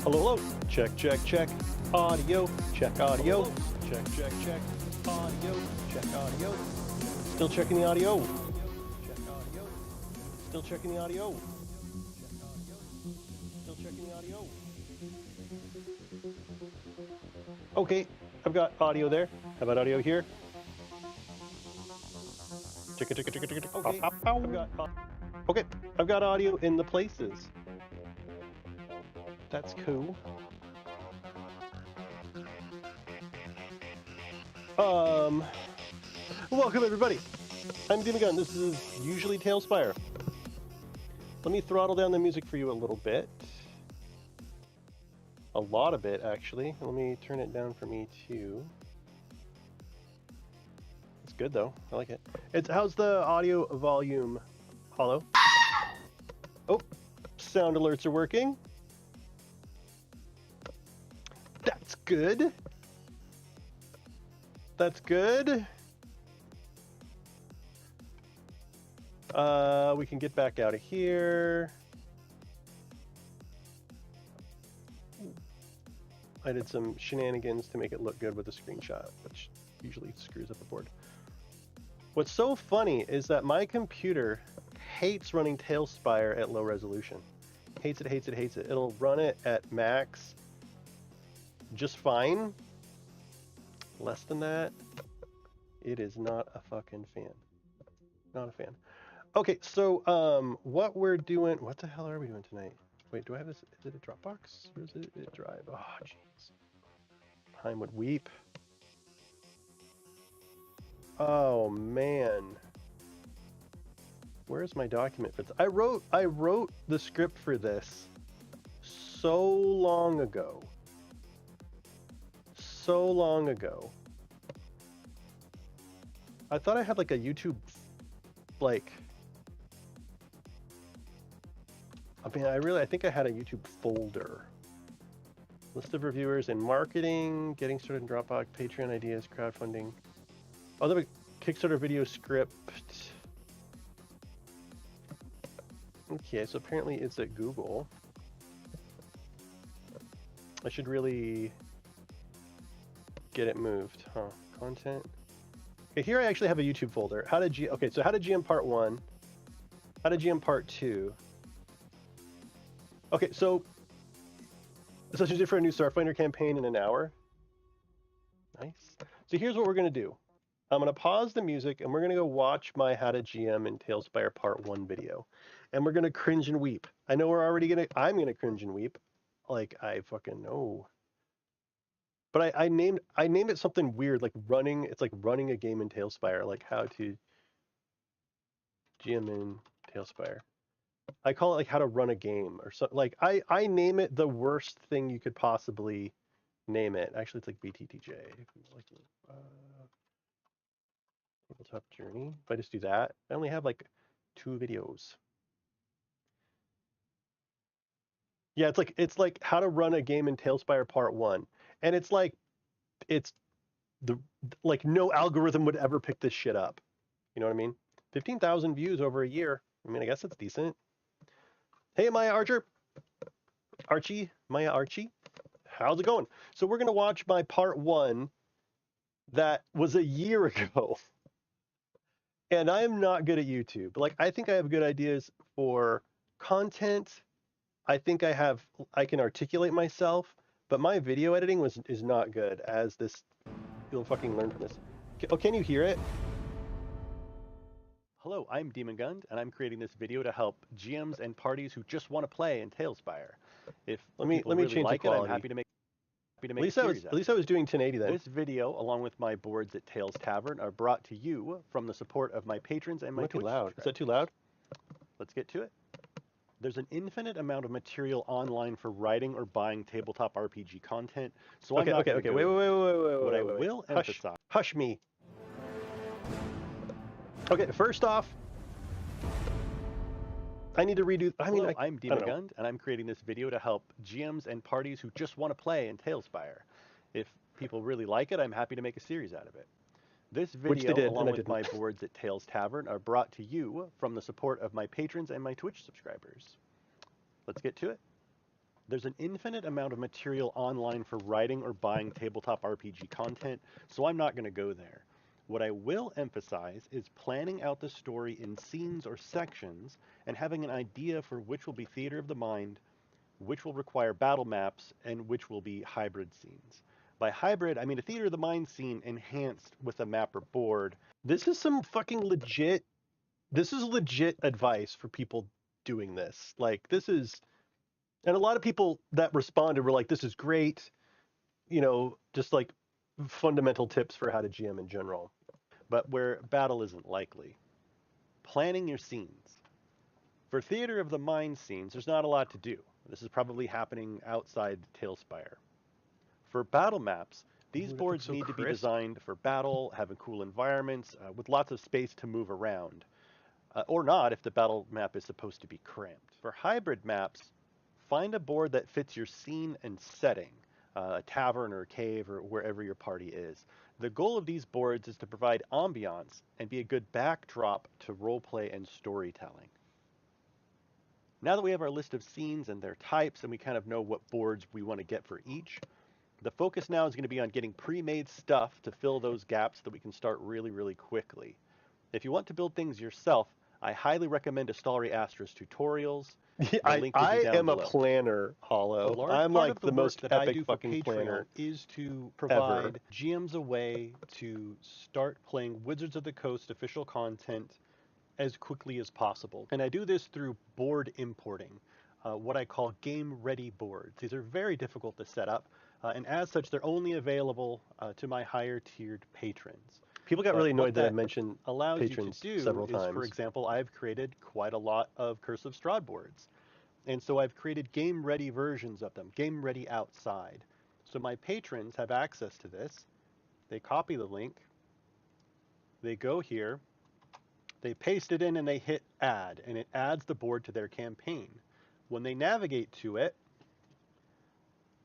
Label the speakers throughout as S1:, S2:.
S1: Hello, hello. Check, check, check. Audio. Check audio. Check, check, check. Audio. Check audio. Still checking the audio. Check audio. Still checking the audio. Check audio. Still checking the audio. Okay, I've got audio there. How about audio here? Check it, check it, check it, check it. Okay, I've got audio in the places. That's cool. Welcome everybody. I'm GMing. This is usually Talespire. Let me throttle down the music for you a little bit. A lot of it, actually. Let me turn it down for me too. It's good though. I like it. How's the audio volume? Hello? Oh, sound alerts are working. That's good. That's good. We can get back out of here. I did some shenanigans to make it look good with the screenshot, which usually screws up the board. What's so funny is that my computer hates running Talespire at low resolution. Hates it, hates it, hates it. It'll run it at max just fine. Less than that, it is not a fucking fan. Not a fan. Okay, so what we're doing, what the hell are we doing tonight? Wait, do I have this? Is it a Dropbox or is it a Drive? Oh, jeez. Time would weep. Oh man. Where's my document for this? I wrote the script for this so long ago. So long ago. I thought I had like a YouTube, like, I mean, I think I had a YouTube folder. List of reviewers in marketing, getting started in Dropbox, Patreon ideas, crowdfunding. Oh, there we Kickstarter video script. Okay, so apparently it's at Google. I should really get it moved, huh? Content. Okay, here I actually have a YouTube folder. Okay, so how to GM part 1, how to GM part 2. Okay, so substitute for a new Starfinder campaign in an hour. Nice. So here's what we're gonna do. I'm gonna pause the music and we're gonna go watch my how to GM in Talespire part 1 video. And we're gonna cringe and weep. I know I'm gonna cringe and weep. Like I fucking know. But I named it something weird, like running. It's like running a game in Talespire, like how to GM in Talespire. I call it like how to run a game or something. Like I name it the worst thing you could possibly name it. Actually, it's like BTTJ. Like tabletop journey. If I just do that, I only have like 2 videos. Yeah, it's like how to run a game in Talespire part 1, and it's like like no algorithm would ever pick this shit up. You know what I mean? 15,000 views over a year. I mean, I guess that's decent. Hey, Maya Archie, how's it going? So we're gonna watch my part 1 that was a year ago. And I am not good at YouTube. Like, I think I have good ideas for content. I think I can articulate myself, but my video editing is not good, as this, you'll fucking learn from this. Oh, can you hear it? Hello, I'm Demon Gund, and I'm creating this video to help GMs and parties who just want to play in Talespire. If let me change the quality. I'm happy to make a series. At least I was doing 1080 then. This video, along with my boards at Tales Tavern, are brought to you from the support of my patrons and my Twitch subscribers. Is that too loud? Let's get to it. There's an infinite amount of material online for writing or buying tabletop RPG content. So wait. What I will emphasize. Hush me. Okay, first off, I need to redo. Hello, I'm Demon Gund, and I'm creating this video to help GMs and parties who just want to play in Talespire. If people really like it, I'm happy to make a series out of it. This video, along with my boards at Tales Tavern, are brought to you from the support of my patrons and my Twitch subscribers. Let's get to it. There's an infinite amount of material online for writing or buying tabletop RPG content, so I'm not going to go there. What I will emphasize is planning out the story in scenes or sections and having an idea for which will be theater of the mind, which will require battle maps, and which will be hybrid scenes. By hybrid, I mean a theater of the mind scene enhanced with a map or board. This is legit advice for people doing this. Like, this is, and a lot of people that responded were like, this is great, you know, just like fundamental tips for how to GM in general. But where battle isn't likely. Planning your scenes. For theater of the mind scenes, there's not a lot to do. This is probably happening outside Talespire. For battle maps, these boards need to be designed for battle, having cool environments, with lots of space to move around. Or not if the battle map is supposed to be cramped. For hybrid maps, find a board that fits your scene and setting, a tavern or a cave or wherever your party is. The goal of these boards is to provide ambiance and be a good backdrop to roleplay and storytelling. Now that we have our list of scenes and their types and we kind of know what boards we want to get for each, the focus now is going to be on getting pre-made stuff to fill those gaps so that we can start really, really quickly. If you want to build things yourself, I highly recommend Astari Astra's tutorials.
S2: I am a planner, Hollow.
S1: A large
S2: I'm
S1: part
S2: like
S1: of
S2: the
S1: work
S2: most
S1: that I
S2: epic
S1: do for
S2: fucking planner
S1: is to provide GMs a way to start playing Wizards of the Coast official content as quickly as possible. And I do this through board importing, what I call game-ready boards. These are very difficult to set up, and as such, they're only available to my higher-tiered patrons.
S2: People got really annoyed that I mentioned
S1: allows
S2: patrons
S1: you to do
S2: several
S1: is,
S2: times.
S1: for example, I've created quite a lot of Curse of Strahd boards. And so I've created game-ready versions of them, game-ready outside. So my patrons have access to this. They copy the link. They go here. They paste it in and they hit add, and it adds the board to their campaign. When they navigate to it,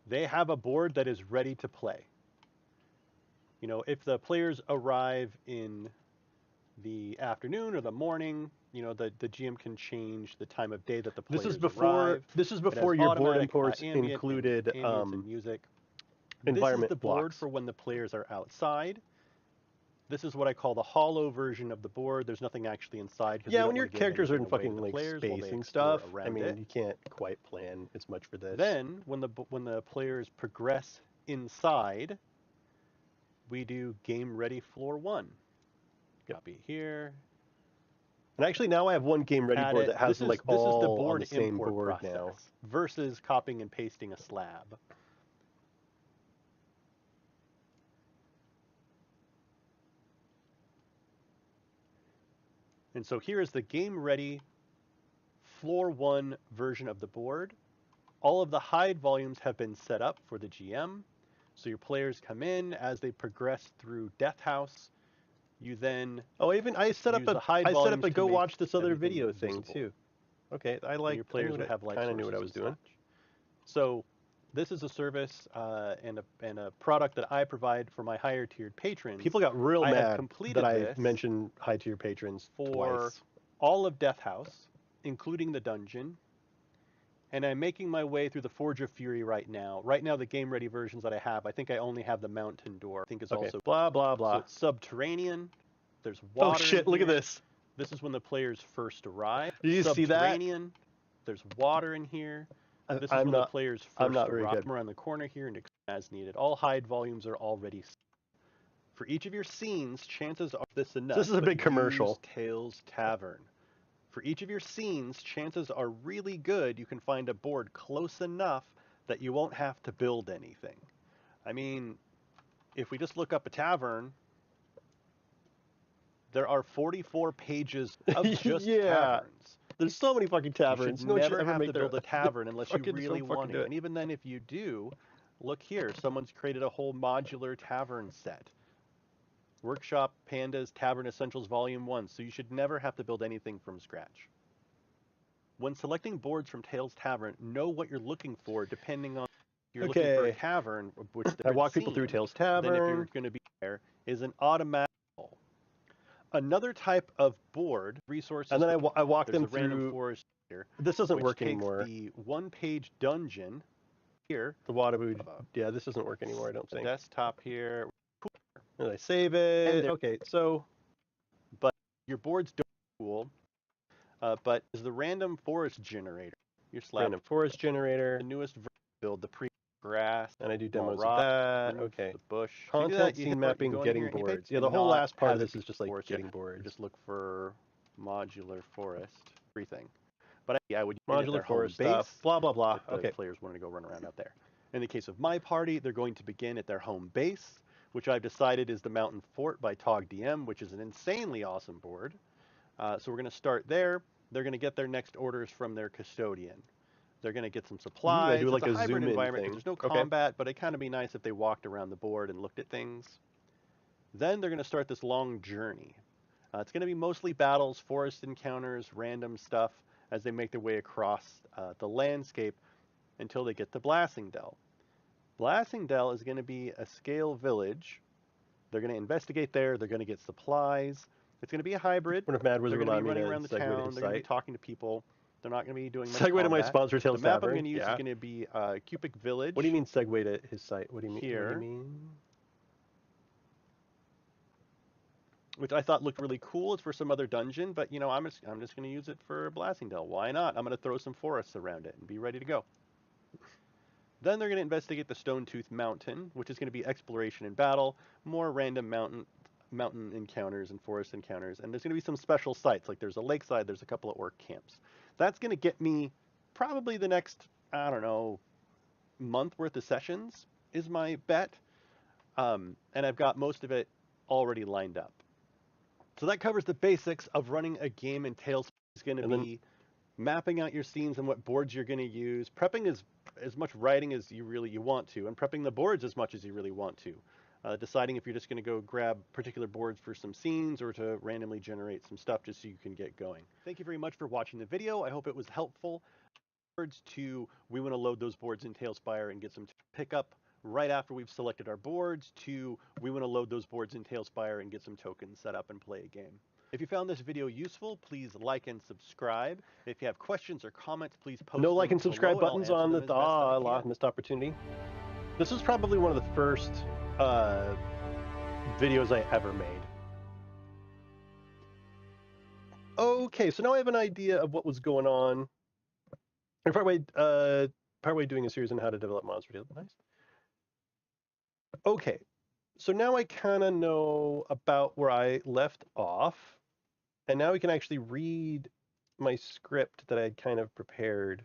S1: they have a board that is ready to play. You know, if the players arrive in the afternoon or the morning, you know, the GM can change the time of day that the players arrive.
S2: This is before your board imports included
S1: and music.
S2: environment
S1: This is the board
S2: blocks
S1: for when the players are outside. This is what I call the hollow version of the board. There's nothing actually inside.
S2: Yeah, when your characters are in fucking like space and stuff, I mean, you can't quite plan as much for this.
S1: Then, when the players progress inside, we do game ready floor 1. Copy here.
S2: And actually, now I have one game ready board that has them like all on the same board now.
S1: Versus copying and pasting a slab. And so here is the game ready floor 1 version of the board. All of the hide volumes have been set up for the GM. So your players come in as they progress through Death House. You then
S2: I set up a go watch this other video thing too. Okay, your
S1: players would have
S2: kind of knew what I was doing.
S1: So this is a service and a product that I provide for my higher tiered patrons.
S2: People got real mad that I mentioned high tier patrons
S1: for
S2: twice.
S1: All of Death House, including the dungeon. And I'm making my way through the Forge of Fury right now. Right now, the game-ready versions that I have, I think I only have the Mountain Door. I think it's also
S2: blah blah blah.
S1: So it's subterranean. There's water.
S2: Oh shit! Look at this.
S1: This is when the players first arrive.
S2: Did you see that?
S1: Subterranean. There's water in here. This is when the players first arrive.
S2: Good.
S1: Around the corner here and as needed. All hide volumes are already. For each of your scenes, chances are this enough.
S2: This is a big commercial.
S1: Tales Tavern. For each of your scenes, chances are really good you can find a board close enough that you won't have to build anything. I mean, if we just look up a tavern, there are 44 pages of just taverns.
S2: There's so many fucking taverns.
S1: You should never have to build a tavern unless you really want to. And even then, if you do, look here. Someone's created a whole modular tavern set. Workshop Panda's Tavern Essentials Volume 1, so you should never have to build anything from scratch. When selecting boards from Tales Tavern, know what you're looking for depending on if you're looking for a tavern, which
S2: I walk people through Tales Tavern.
S1: Then if you're going to be there, is an automatic. Another type of board resources.
S2: And then I walk them through.
S1: Random forest here,
S2: this doesn't work anymore.
S1: The one-page dungeon here.
S2: The Waterwood. Yeah, this doesn't work anymore. I don't think.
S1: Desktop here.
S2: And I save it. Okay, so.
S1: But your boards don't cool. But is the random forest generator. Your
S2: random forest generator.
S1: The newest build, the pre-grass.
S2: And I do demos of that. Okay.
S1: The bush.
S2: Content, scene mapping, getting boards. Yeah, the whole last part of this is just like getting boards.
S1: Just look for modular forest. Everything. But I would
S2: modular forest stuff. Blah, blah, blah.
S1: Okay. Players wanted to go run around out there. In the case of my party, they're going to begin at their home base, which I've decided is the Mountain Fort by Tog DM, which is an insanely awesome board. So we're going to start there. They're going to get their next orders from their custodian. They're going to get some supplies.
S2: Do like
S1: it's a hybrid
S2: zoom-in
S1: environment.
S2: thing.
S1: There's no combat, but it'd kind of be nice if they walked around the board and looked at things. Then they're going to start this long journey. It's going to be mostly battles, forest encounters, random stuff as they make their way across the landscape until they get to Blassingdell. Blassingdell is going to be a scale village. They're going to investigate there. They're going to get supplies. It's going to be a hybrid.
S2: What if Mad Wizard
S1: allowed me to
S2: running
S1: around the town. They're going to be talking to people. They're not going to be doing much
S2: segue to my sponsor, Tales
S1: Tavern. The map
S2: Tavern.
S1: I'm going to use is going to be Cupic Village.
S2: What do you mean segue to his site? What do you mean?
S1: Here.
S2: What do you mean?
S1: which I thought looked really cool. It's for some other dungeon, but you know, I'm just going to use it for Blasting Dell. Why not? I'm going to throw some forests around it and be ready to go. Then they're going to investigate the Stone-Tooth Mountain, which is going to be exploration and battle, more random mountain encounters and forest encounters, and there's going to be some special sites, like there's a lakeside, there's a couple of orc camps. That's going to get me probably the next, I don't know, month worth of sessions is my bet, and I've got most of it already lined up. So that covers the basics of running a game in Talespire. Is going to be mapping out your scenes and what boards you're going to use, prepping as much writing as you want to, and prepping the boards as much as you really want to. Deciding if you're just going to go grab particular boards for some scenes or to randomly generate some stuff just so you can get going. Thank you very much for watching the video. I hope it was helpful. We want to load those boards in Talespire and get some pickup right after we've selected our boards, to we want to load those boards in Talespire and get some tokens set up and play a game. If you found this video useful, please like and subscribe. If you have questions or comments, please post
S2: No
S1: them
S2: like and subscribe
S1: below,
S2: buttons on the missed opportunity. This was probably one of the first videos I ever made. Okay, so now I have an idea of what was going on. And partway doing a series on how to develop monster. Nice. Okay, so now I kind of know about where I left off, and now we can actually read my script that I had kind of prepared.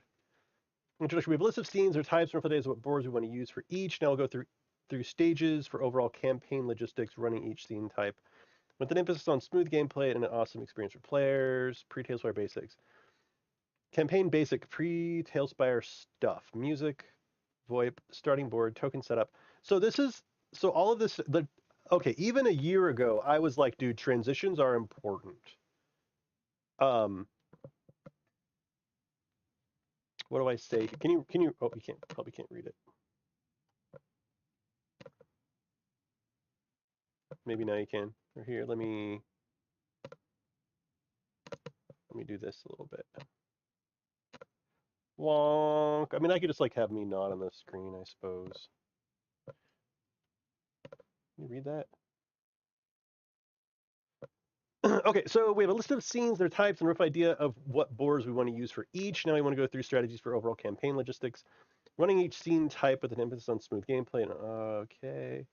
S2: Introduction: we have a list of scenes or types and days of what boards we want to use for each. Now we'll go through stages for overall campaign logistics, running each scene type, with an emphasis on smooth gameplay and an awesome experience for players. Pre-Talespire basics. Campaign basic, pre-Talespire stuff. Music, VoIP, starting board, token setup. So all of this, okay, even a year ago, I was like, dude, transitions are important. What do I say? Can you, oh, you probably can't read it. Maybe now you can. Or here, let me do this a little bit. Wonk. I mean, I could just like have me nod on the screen, I suppose. Can you read that? Okay, so we have a list of scenes, their types, and rough idea of what boards we want to use for each. Now we want to go through strategies for overall campaign logistics. Running each scene type with an emphasis on smooth gameplay. Okay.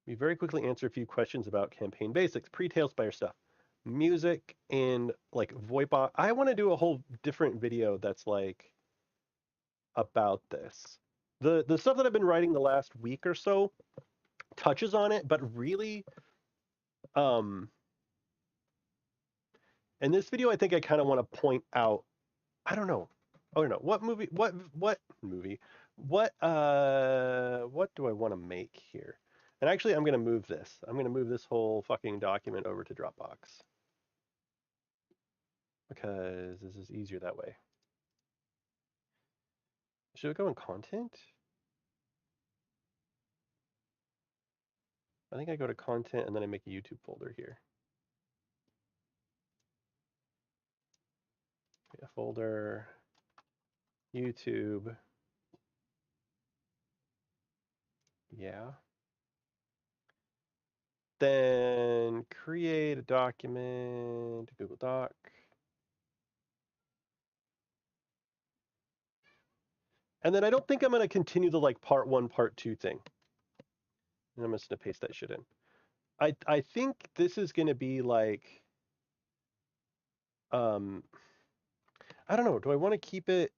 S2: We very quickly answer a few questions about campaign basics, pre-Talespire stuff. Music and like VoIP. I want to do a whole different video that's like about this. The stuff that I've been writing the last week or so touches on it, but really, in this video, I think I kind of want to point out, I don't know. What movie, what movie, what do I want to make here? And actually, I'm going to move this. I'm going to move this whole fucking document over to Dropbox, because this is easier that way. Should it go in content? I think I go to content and then I make a YouTube folder here. A folder, YouTube. Yeah. Then create a document, Google Doc. And then I don't think I'm going to continue the like part 1, part 2 thing. And I'm just going to paste that shit in. I think this is going to be like, I don't know. Do I want to keep it?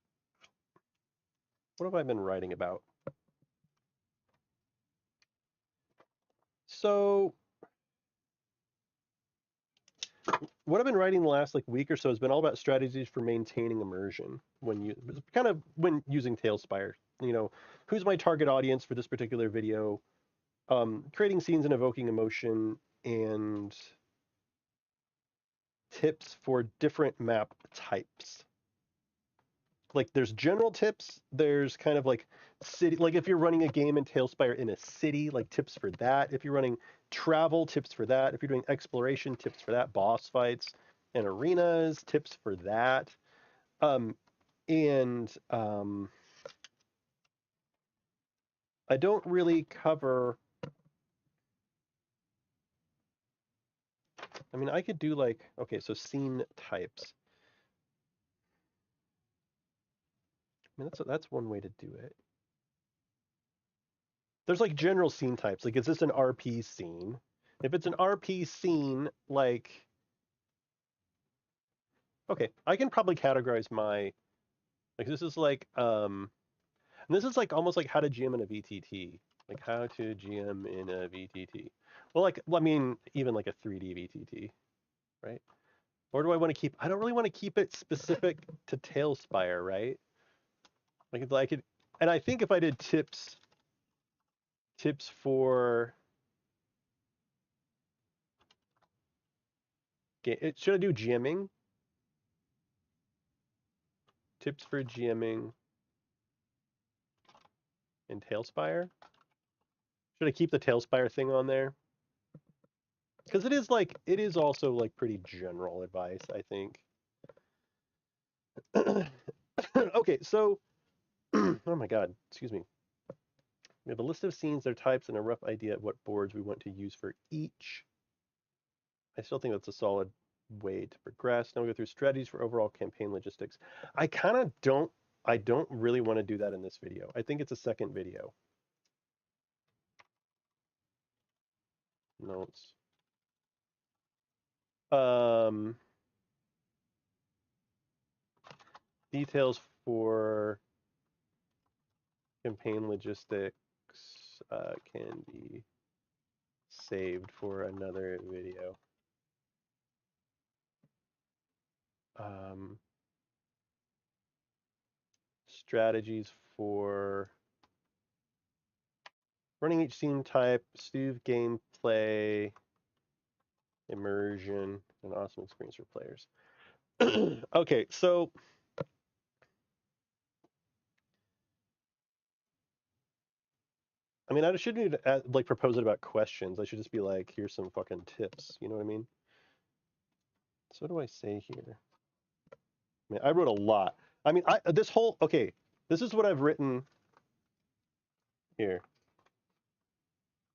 S2: What have I been writing about? So what I've been writing the last like week or so has been all about strategies for maintaining immersion when using Talespire. You know, who's my target audience for this particular video? Creating scenes and evoking emotion, and tips for different map types. Like there's general tips, there's kind of like city, like if you're running a game in Talespire in a city, like tips for that. If you're running travel, tips for that. If you're doing exploration, tips for that. Boss fights and arenas, tips for that. I don't really cover I mean, I could do like, okay, so scene types. I mean, that's one way to do it. There's like general scene types. Like, is this an RP scene? If it's an RP scene, like, okay, I can probably categorize my, like, this is like, and this is like almost like how to GM in a VTT. Like how to GM in a VTT. Well, like, I mean, even like a 3D VTT, right? Or do I want to keep, I don't really want to keep it specific to Talespire, right? Like, I could, and I think if I did tips for, should I do GMing? Tips for GMing in Talespire? Should I keep the Talespire thing on there? Because it is also like pretty general advice, I think. Okay, so, oh my God, excuse me. We have a list of scenes, their types, and a rough idea of what boards we want to use for each. I still think that's a solid way to progress. Now we go through strategies for overall campaign logistics. I don't really want to do that in this video. I think it's a second video. Notes. Details for campaign logistics can be saved for another video. Strategies for running each scene type, Steve gameplay, immersion, an awesome experience for players. Okay, so I mean, I shouldn't even like propose it about questions. I should just be like, here's some fucking tips. You know what I mean? So what do I say here? I mean, I wrote a lot. I mean, okay, this is what I've written here.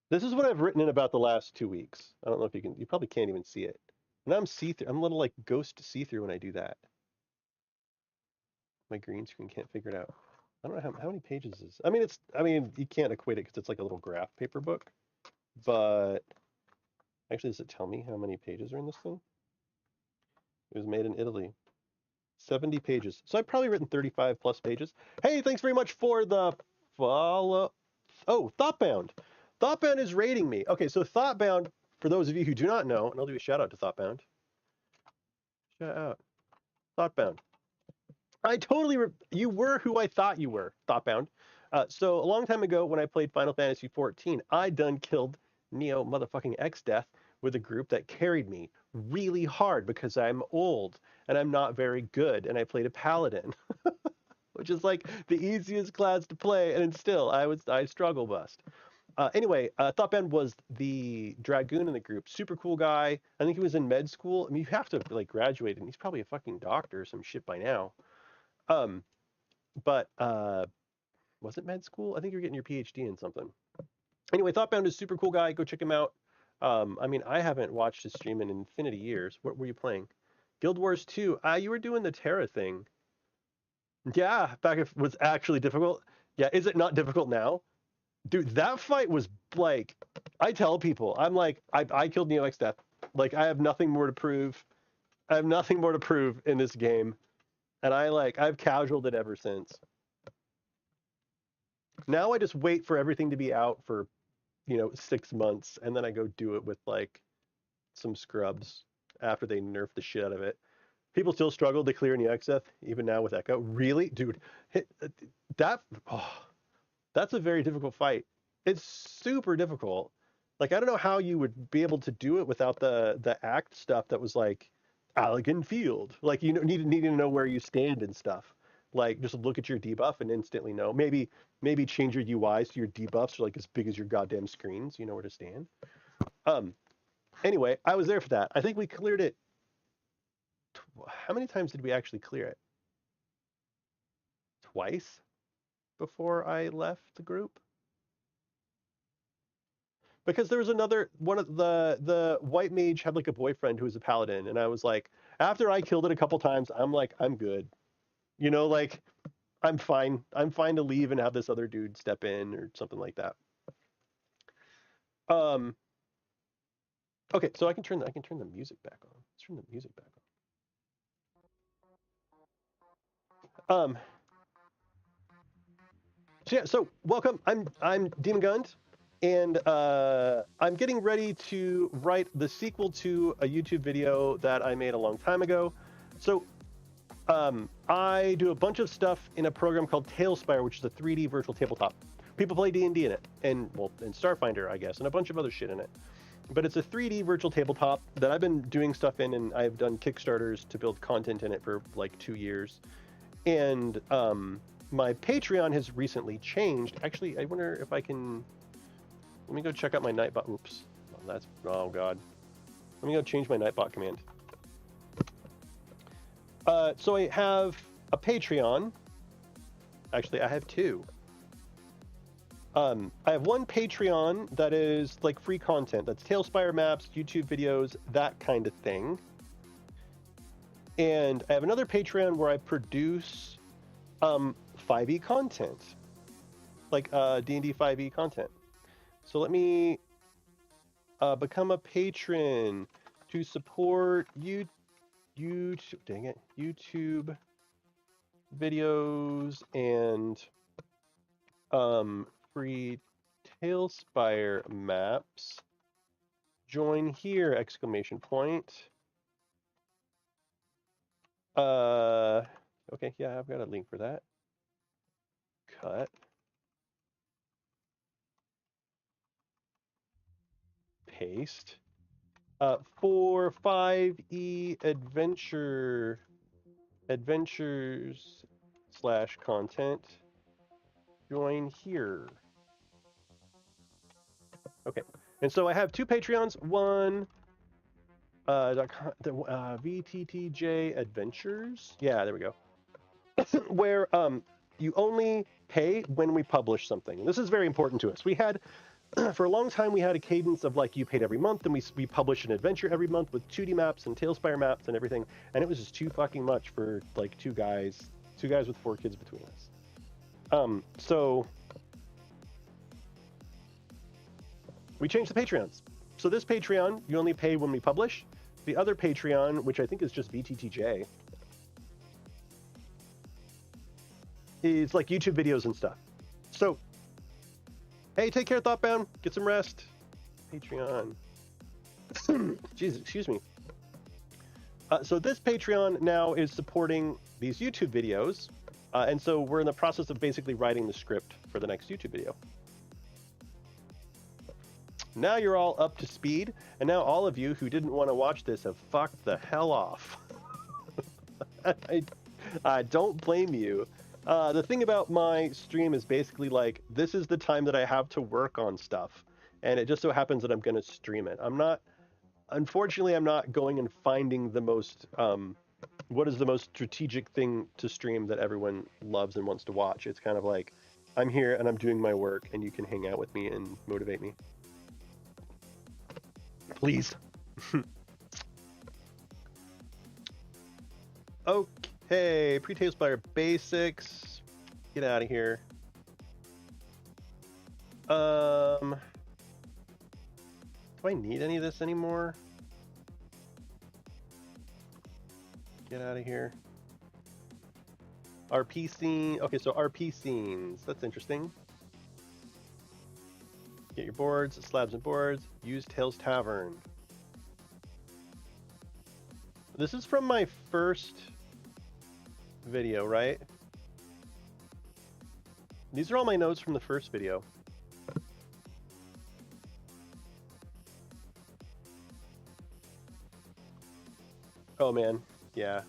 S2: This is what I've written in about the last 2 weeks. I don't know if you probably can't even see it. And I'm see-through. I'm a little like ghost see-through when I do that. My green screen can't figure it out. I don't know how many pages is. I mean, you can't equate it because it's like a little graph paper book. But actually, does it tell me how many pages are in this thing? It was made in Italy. 70 pages. So I've probably written 35 plus pages. Hey, thanks very much for the follow. Oh, Thoughtbound. Thoughtbound is rating me. Okay, so Thoughtbound, for those of you who do not know, and I'll do a shout out to Thoughtbound. Shout out. Thoughtbound. You were who I thought you were, Thoughtbound. So a long time ago when I played Final Fantasy XIV, I done killed Neo motherfucking X-Death with a group that carried me really hard because I'm old and I'm not very good and I played a paladin, which is like the easiest class to play, and still I struggle bust. Anyway, Thoughtbound was the dragoon in the group. Super cool guy. I think he was in med school. I mean, you have to like graduate, and he's probably a fucking doctor or some shit by now. But was it med school? I think you're getting your PhD in something. Anyway, Thoughtbound is super cool guy. Go check him out. I mean, I haven't watched his stream in infinity years. What were you playing? Guild Wars 2. You were doing the Terra thing. Yeah, back if it was actually difficult. Yeah, is it not difficult now? Dude, that fight was like, I tell people, I'm like, I killed Neo X Death. Like, I have nothing more to prove. I have nothing more to prove in this game. And I've casualed it ever since. Now I just wait for everything to be out for, 6 months, and then I go do it with like some scrubs after they nerf the shit out of it. People still struggle to clear Neo X Death, even now with Echo. Really? Dude, that, oh, that's a very difficult fight. It's super difficult. Like, I don't know how you would be able to do it without the act stuff that was like Allegan Field. Like, you need to know where you stand and stuff. Like, just look at your debuff and instantly know. Maybe change your UIs so your debuffs are like as big as your goddamn screens. You know where to stand. Anyway, I was there for that. I think we cleared it. How many times did we actually clear it? Twice before I left the group. Because there was another one of the white mage had like a boyfriend who was a paladin, and I was like, after I killed it a couple times, I'm like, I'm good. You know, like I'm fine. I'm fine to leave and have this other dude step in or something like that. Okay, so I can turn the music back on. Let's turn the music back on. So yeah, so welcome. I'm Demon Gund, and I'm getting ready to write the sequel to a YouTube video that I made a long time ago. So I do a bunch of stuff in a program called Talespire, which is a 3D virtual tabletop. People play D&D in it, and Starfinder, I guess, and a bunch of other shit in it. But it's a 3D virtual tabletop that I've been doing stuff in, and I've done Kickstarters to build content in it for like 2 years. And my Patreon has recently changed. Actually, I wonder if I can. Let me go check out my Nightbot. Oops, oh god. Let me go change my Nightbot command. So I have a Patreon. Actually, I have two. I have one Patreon that is like free content. That's Talespire maps, YouTube videos, that kind of thing. And I have another Patreon where I produce 5e content, like D&D 5e content. So let me become a patron to support YouTube videos and free Talespire maps. Join here! Exclamation point. Okay, yeah, I've got a link for that. Cut. Paste. For 5e adventures / content, join here. Okay, and so I have two Patreons. One, VTTJ Adventures. Yeah, there we go. Where you only pay when we publish something. This is very important to us. We had for a long time, we had a cadence of like you paid every month, and we publish an adventure every month with 2D maps and Talespire maps and everything, and it was just too fucking much for like two guys with 4 kids between us. So we changed the Patreons. So this Patreon, you only pay when we publish. The other Patreon, which I think is just VTTJ, is like YouTube videos and stuff. So hey, take care, Thoughtbound. Get some rest. Patreon. Jeez, excuse me. So this Patreon now is supporting these YouTube videos. And so we're in the process of basically writing the script for the next YouTube video. Now you're all up to speed. And now all of you who didn't want to watch this have fucked the hell off. I don't blame you. The thing about my stream is basically like, this is the time that I have to work on stuff. And it just so happens that I'm going to stream it. Unfortunately, I'm not going and finding the most, what is the most strategic thing to stream that everyone loves and wants to watch. It's kind of like, I'm here and I'm doing my work and you can hang out with me and motivate me. Please. Okay, pre-Talespire basics. Get out of here. Do I need any of this anymore? Get out of here. RP scene. Okay, so RP scenes. That's interesting. Get your boards, slabs and boards. Use Tales Tavern. This is from my first video, right? These are all my notes from the first video. Oh man, yeah.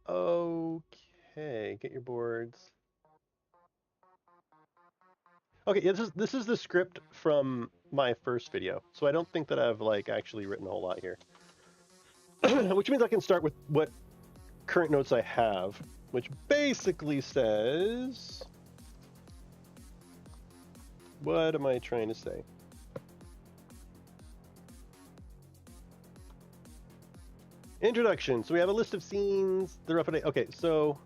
S2: Okay, get your boards. Okay, yeah, this is the script from my first video, so I don't think that I've like actually written a whole lot here. Which means I can start with what current notes I have, which basically says What am I trying to say? Introduction. So we have a list of scenes. They're up at okay. So,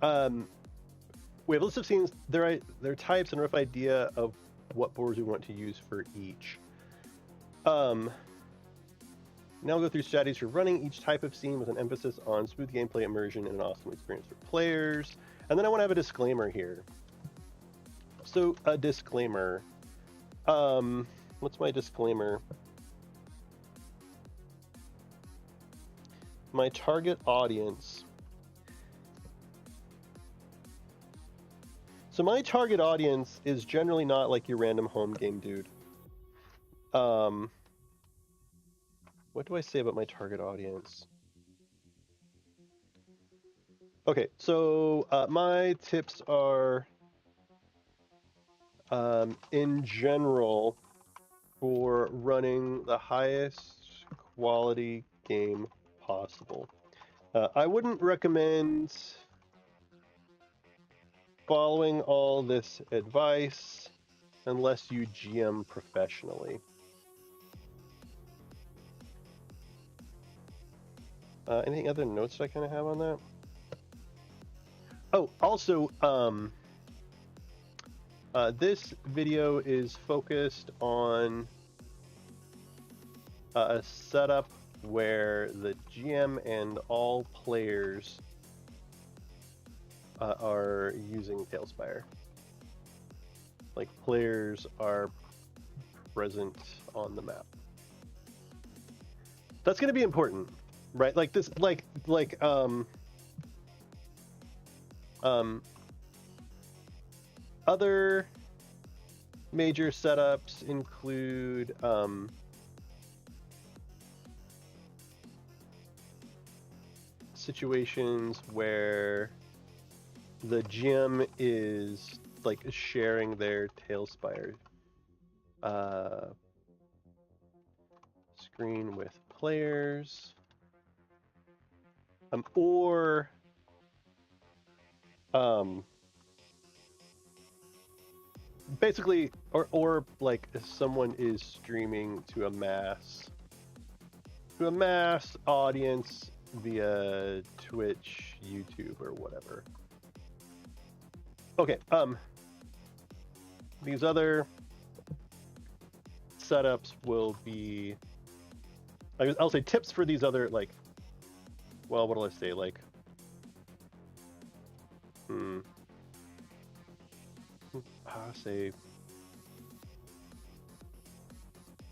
S2: we have a list of scenes. There are types and a rough idea of what boards we want to use for each. Now we'll go through strategies for running each type of scene with an emphasis on smooth gameplay immersion and an awesome experience for players. And then I want to have a disclaimer here. So a disclaimer. What's my disclaimer? My target audience. So my target audience is generally not like your random home game dude. What do I say about my target audience? Okay, so my tips are, in general, for running the highest quality game possible. I wouldn't recommend following all this advice unless you GM professionally. Any other notes I kind of have on that? Oh, also, this video is focused on a setup where the GM and all players are using Talespire. Like, players are present on the map. That's going to be important, right? Like this, other major setups include situations where the GM is like sharing their Talespire screen with players, or basically, or like if someone is streaming to a mass audience via Twitch, YouTube, or whatever. Okay, these other setups will be, I'll say tips for these other, like, well, what do I say, like, I'll say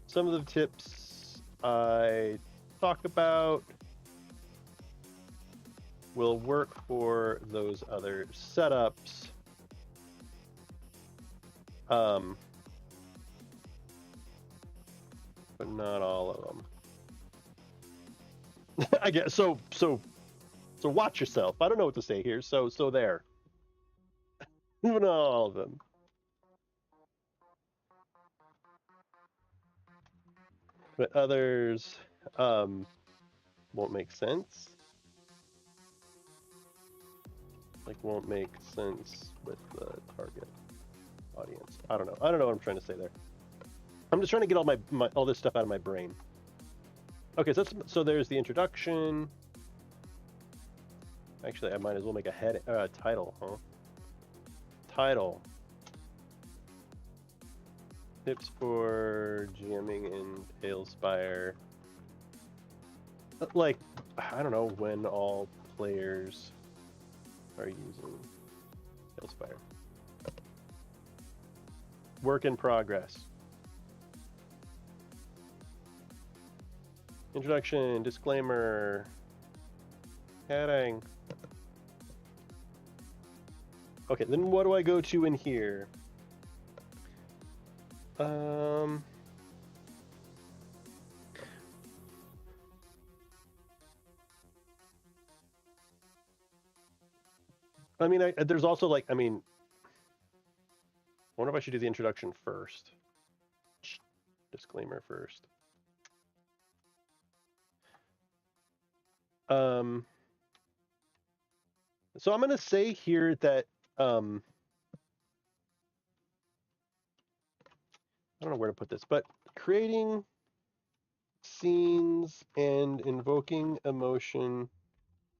S2: some of the tips I talk about will work for those other setups. But not all of them. I guess so watch yourself. I don't know what to say here. So there. Not all of them. But others won't make sense. Like, won't make sense with the target audience. I don't know what I'm trying to say there. I'm just trying to get all this stuff out of my brain. Okay, so there's the introduction. Actually, I might as well make a title, huh? Title. Tips for GMing in Talespire. Like, I don't know when all players are using Talespire. Work in progress. Introduction, disclaimer, heading. Okay, then what do I go to in here? I mean, there's also, like, I mean, I wonder if I should do the introduction first. Disclaimer first. So I'm going to say here that don't know where to put this, but creating scenes and invoking emotion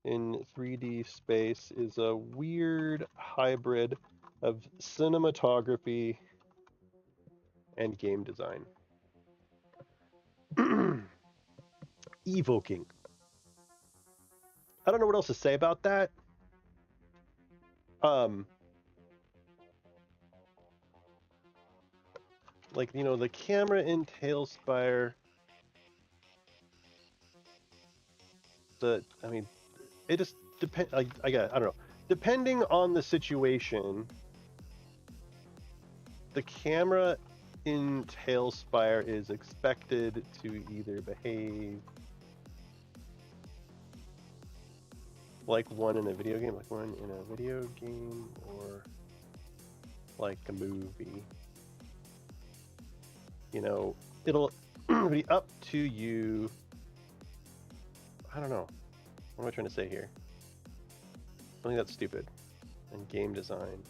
S2: in 3D space is a weird hybrid of cinematography and game design. Evoking. I don't know what else to say about that. Like, you know, the camera in Talespire, I mean, it just depends. I don't know. Depending on the situation, the camera in Talespire is expected to either behave like one in a video game, or like a movie. You know, it'll be up to you. I don't know. What am I trying to say here? I think that's stupid. And game design.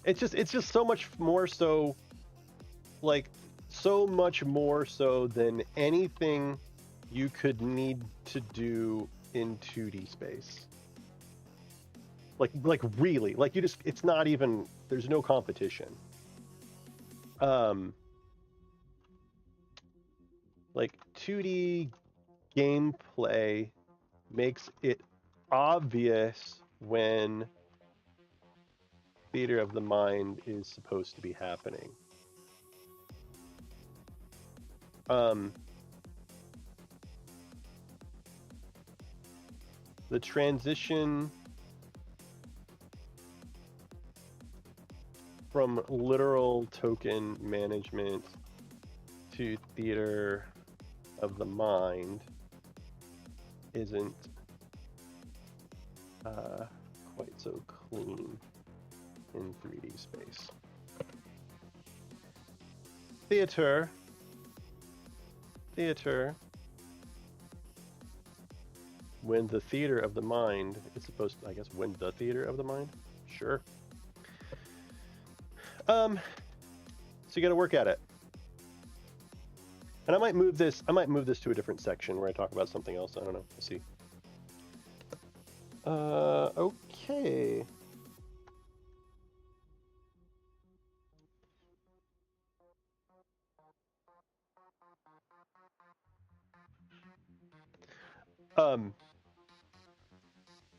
S2: It's just so much more so, like, so much more so than anything you could need to do in 2D space. Like really, like it's not even, there's no competition. Like 2D gameplay makes it obvious when theater of the mind is supposed to be happening. The transition from literal token management to theater of the mind isn't quite so clean in 3D space. Theater. When the theater of the mind is supposed to, I guess, when the theater of the mind? Sure. So you got to work at it. And I might move this to a different section where I talk about something else. I don't know. We'll see. Okay.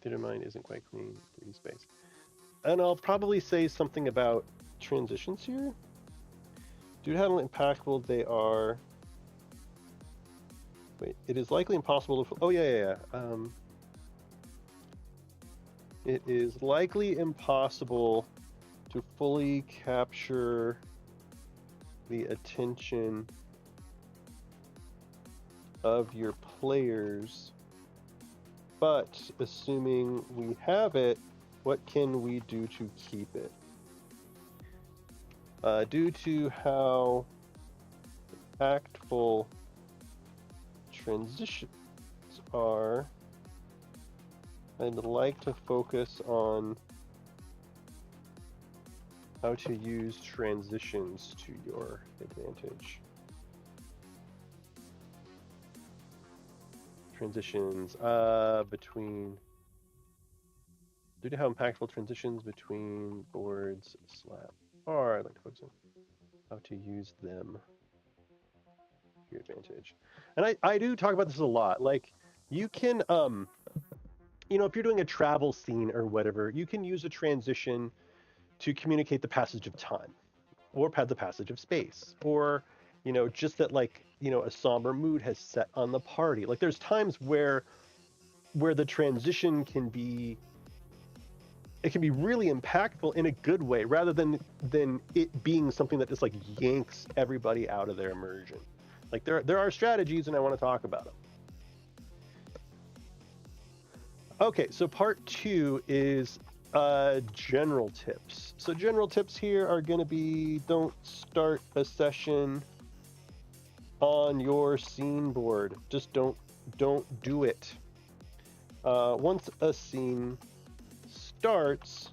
S2: Theater mind isn't quite clean. 3D space. And I'll probably say something about transitions here. Due to how impactful they are. Wait, it is likely impossible to. Oh yeah. It is likely impossible to fully capture the attention of your players, but assuming we have it, what can we do to keep it? Due to how impactful transitions are, I'd like to focus on how to use transitions to your advantage. Transitions between, due to how impactful transitions between boards are, I'd like to focus on how to use them to your advantage. And I do talk about this a lot. Like, you can, you know, if you're doing a travel scene or whatever, you can use a transition to communicate the passage of time, or the passage of space, or, you know, just that, like, you know, a somber mood has set on the party. Like, there's times where the transition can be, it can be really impactful in a good way, rather than it being something that just like yanks everybody out of their immersion. Like, there are strategies, and I want to talk about them. Okay, so part 2 is general tips. So general tips here are going to be, don't start a session on your scene board. Just don't do it. Once a scene starts,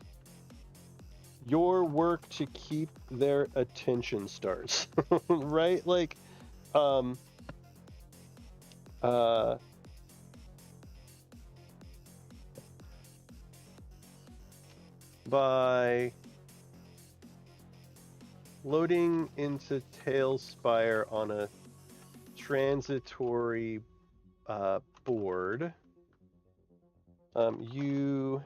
S2: your work to keep their attention starts, right? Like, by loading into Talespire on a transitory board, you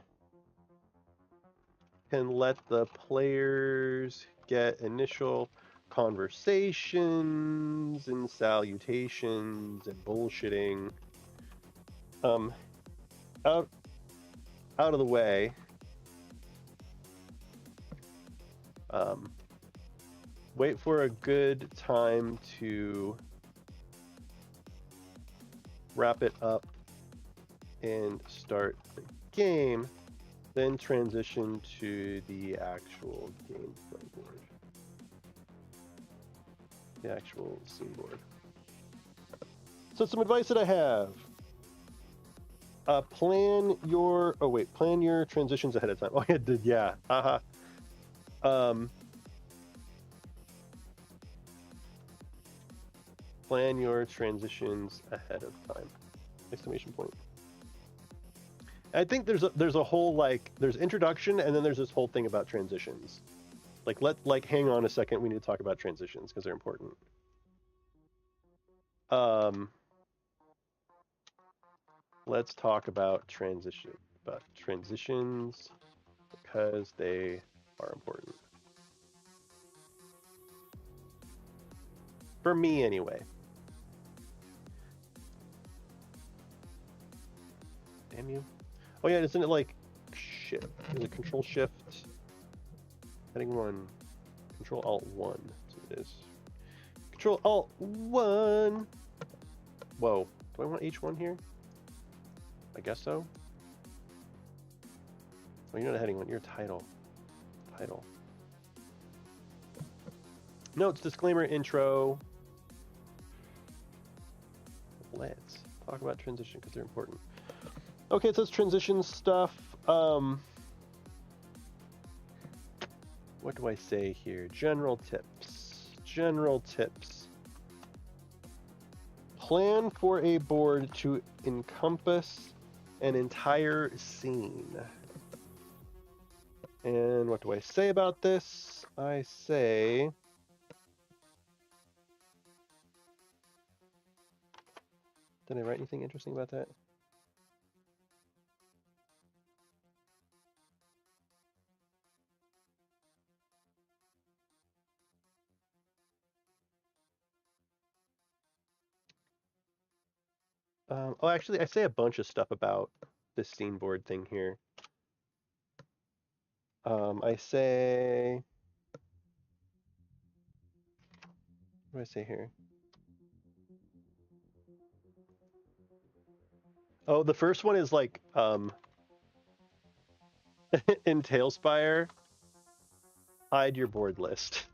S2: can let the players get initial conversations and salutations and bullshitting out of the way. Wait for a good time to wrap it up and start the game, then transition to the actual gameplay board, the actual scene board. So some advice that I have. Plan your transitions ahead of time. Oh, I did, yeah. Plan your transitions ahead of time. Exclamation point. I think there's a whole, like, there's introduction and then there's this whole thing about transitions. Like hang on a second, we need to talk about transitions because they're important. Let's talk about transitions because they are important. For me, anyway. Damn you. Oh, yeah, isn't it like shift? Is it Control Shift? Heading 1. Control Alt 1. That's what it is. Control Alt 1. Whoa. Do I want H1 here? I guess so. Oh, you're not a heading 1. You're a title. Title. Notes, disclaimer, intro. Let's talk about transition because they're important. Okay, it says transition stuff. What do I say here? General tips. General tips. Plan for a board to encompass an entire scene. And what do I say about this? I say... Did I write anything interesting about that? Oh, actually, I say a bunch of stuff about this scene board thing here. I say... What do I say here? Oh, the first one is like, in Talespire, hide your board list.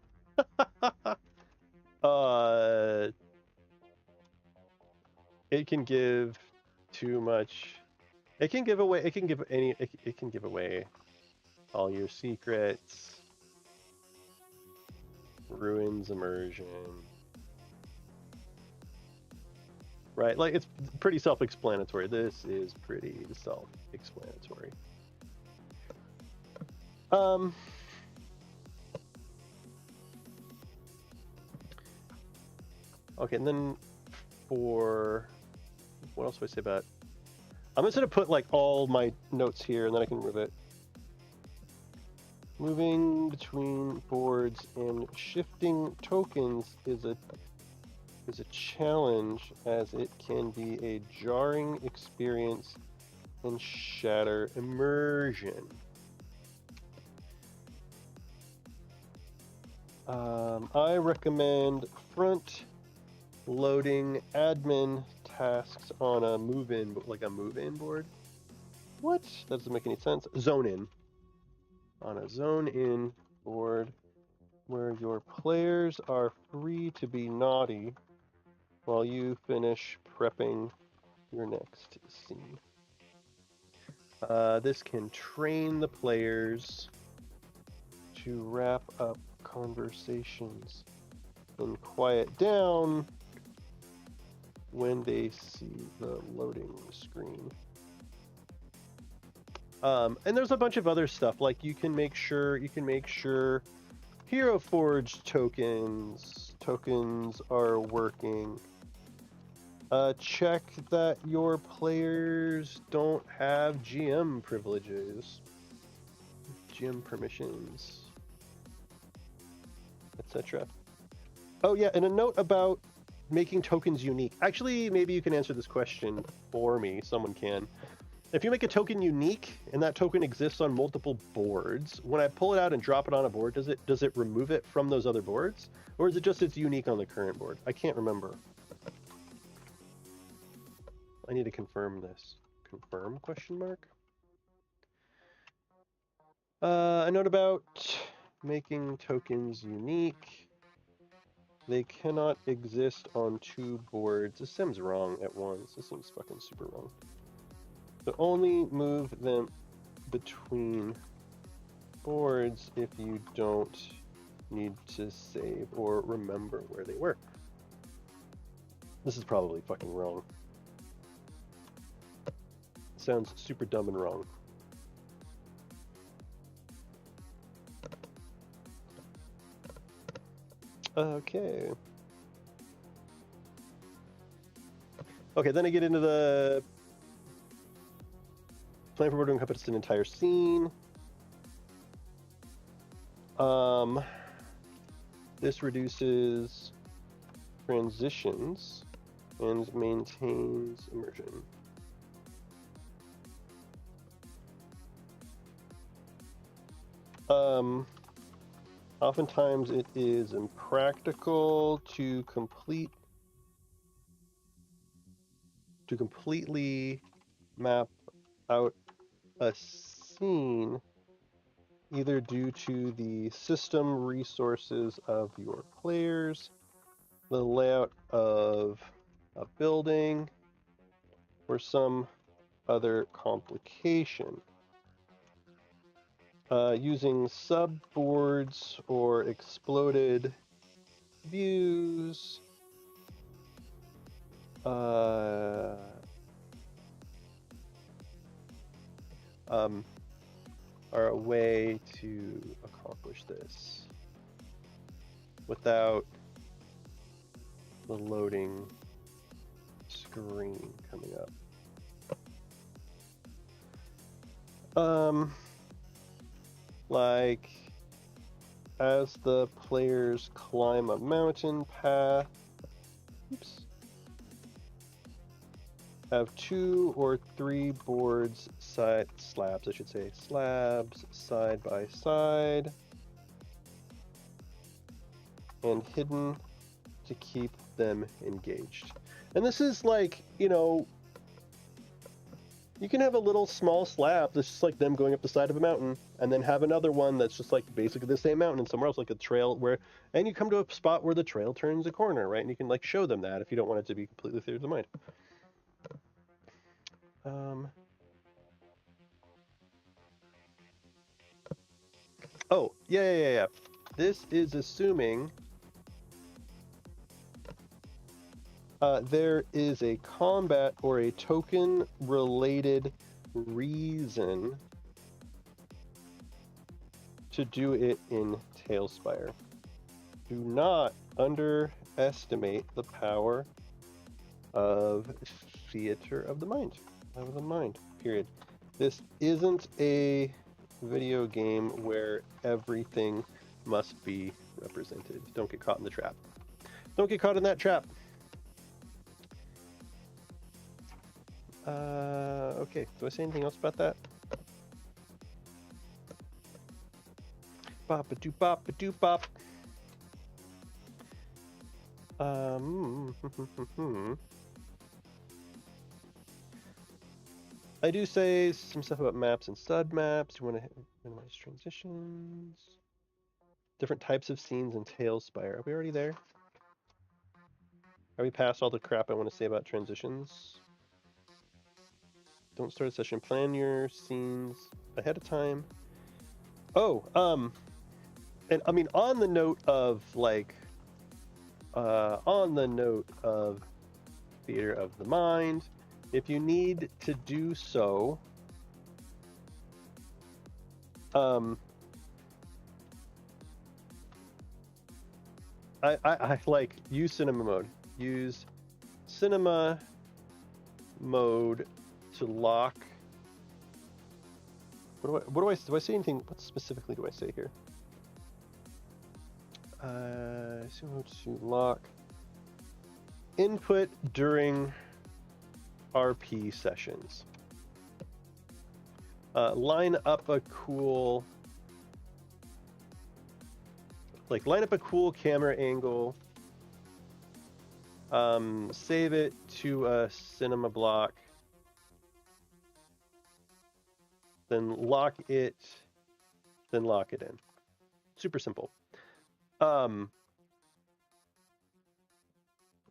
S2: It can give too much. It can give away. It can give any. It can give away all your secrets. Ruins immersion. Right, like it's pretty self-explanatory. This is pretty self-explanatory. Okay, and then for what else do I say about? I'm just gonna put like all my notes here, and then I can move it. Moving between boards and shifting tokens is a challenge, as it can be a jarring experience and shatter immersion. I recommend front-loading admin tasks on a move-in, like a move-in board. What? That doesn't make any sense. Zone-in. On a zone-in board where your players are free to be naughty while you finish prepping your next scene. This can train the players to wrap up conversations and quiet down when they see the loading screen. And there's a bunch of other stuff, like you can make sure Hero Forge tokens are working. Check that your players don't have GM privileges, GM permissions, etc. Oh yeah, and a note about making tokens unique. Actually, maybe you can answer this question for me. Someone can. If you make a token unique and that token exists on multiple boards, when I pull it out and drop it on a board, does it remove it from those other boards, or is it just it's unique on the current board? I can't remember. I need to confirm this. Confirm? Question mark. A note about making tokens unique. They cannot exist on two boards. This seems wrong at once. This seems fucking super wrong. So only move them between boards if you don't need to save or remember where they were. This is probably fucking wrong. Sounds super dumb and wrong. Okay. Okay, then I get into the plan for board to encompass an entire scene. This reduces transitions and maintains immersion. Oftentimes it is impractical to completely map out a scene, either due to the system resources of your players, the layout of a building, or some other complication. Using subboards or exploded views are a way to accomplish this without the loading screen coming up. Like, as the players climb a mountain path, have 2 or 3 boards slabs side by side and hidden to keep them engaged. And this is like, you know, you can have a little small slab that's just like them going up the side of a mountain, and then have another one that's just like basically the same mountain and somewhere else, like a trail where, and you come to a spot where the trail turns a corner, right? And you can like show them that if you don't want it to be completely through the mind. Oh, yeah. This is assuming there is a combat or a token related reason to do it in Talespire. Do not underestimate the power of theater of the mind. Period. This isn't a video game where everything must be represented. Don't get caught in the trap. Don't get caught in that trap. Okay, do I say anything else about that? Bop-a-doop-bop-a-doop-bop. I do say some stuff about maps and submaps. You want to minimize transitions. Different types of scenes in Talespire. Are we already there? Are we past all the crap I want to say about transitions? Don't start a session. Plan your scenes ahead of time. Oh, And I mean, on the note of like, on the note of theater of the mind, if you need to do so, I like use cinema mode. Use cinema mode to lock. What do I say anything? What specifically do I say here? So to lock input during RP sessions. Line up a cool camera angle. Save it to a cinema block. Then lock it in. Super simple.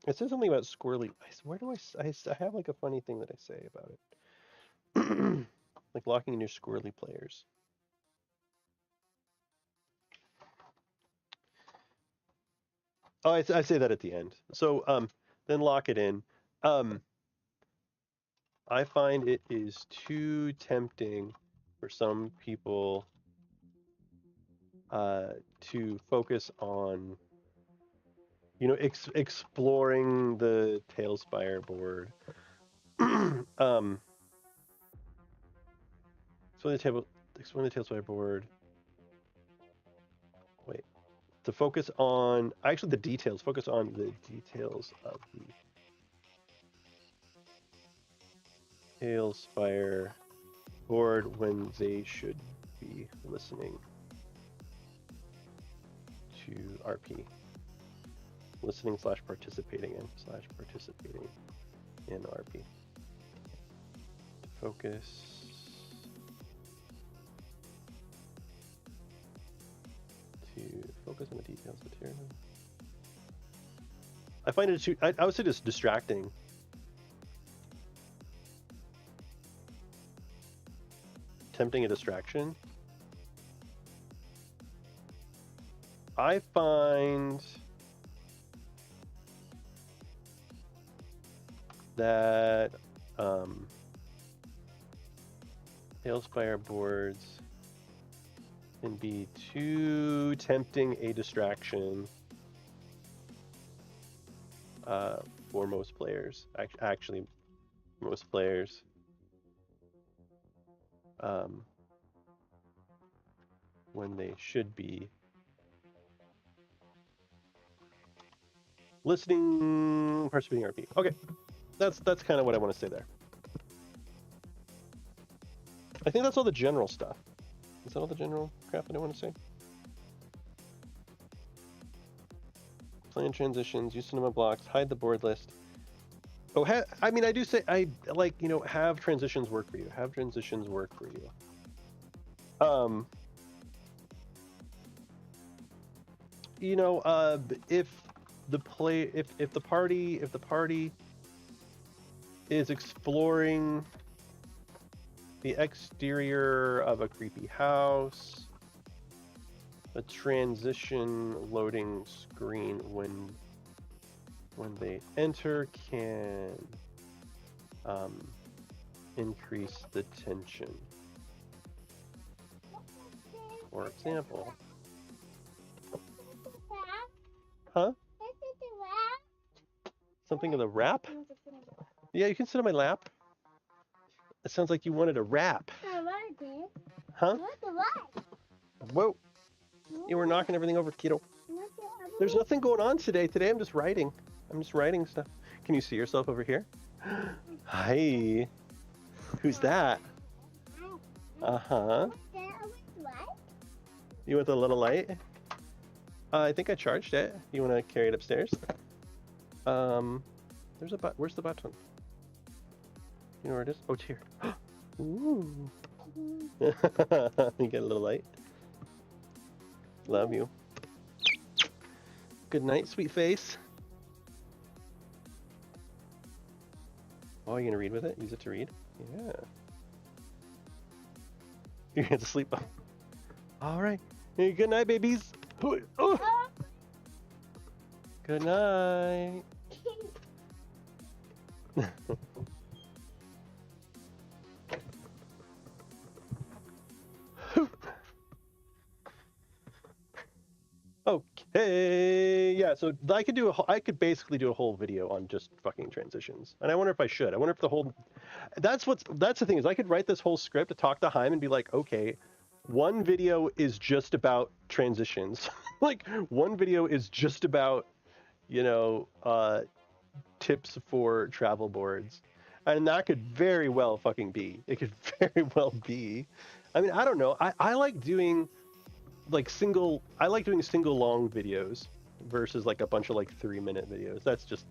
S2: It says something about squirrely. Where do I have like a funny thing that I say about it? Like locking in your squirrely players. Oh, I say that at the end. So then lock it in. I find it is too tempting for some people to focus on, you know, exploring the Talespire board. Exploring the Talespire board. Wait, to focus on actually the details. Focus on the details of the Talespire board when they should be listening to RP. Listening / participating in RP. Focus. To focus on the details of material. I find it too. I would say just distracting. Tempting a distraction. I find that Talespire boards can be too tempting a distraction for most players. Actually, most players. When they should be listening, participating RP. Okay, that's kind of what I want to say there. I think that's all the general stuff. Is that all the general crap that I want to say? Plan transitions, use cinema blocks, hide the board list. Oh, I mean, I do say, I like, you know, have transitions work for you. Have transitions work for you. You know, if the party is exploring the exterior of a creepy house, a transition loading screen when they enter can increase the tension. For example. Huh? Something in the wrap? Yeah, you can sit on my lap. It sounds like you wanted a wrap. Huh? Whoa. You were knocking everything over, kiddo. There's nothing going on today. Today I'm just writing. I'm just writing stuff. Can you see yourself over here? Hi. Who's that? Uh-huh. You want the little light? I think I charged it. You want to carry it upstairs? There's a button. Where's the button? You know where it is? Oh, it's here. Ooh. You get a little light. Love you. Good night, sweet face. Oh, you gonna read with it? Use it to read? Yeah. You're gonna have to sleep. All right. Good night, babies. Oh. Good night. Okay, yeah. So I could basically do a whole video on just fucking transitions, and I wonder if I should. I wonder if the whole. That's the thing is I could write this whole script to talk to Haim and be like, okay, one video is just about transitions. Like one video is just about, tips for travel boards. And that could very well fucking be. It could very well be. I mean, I don't know. I like doing single long videos versus like a bunch of like 3-minute videos. That's just,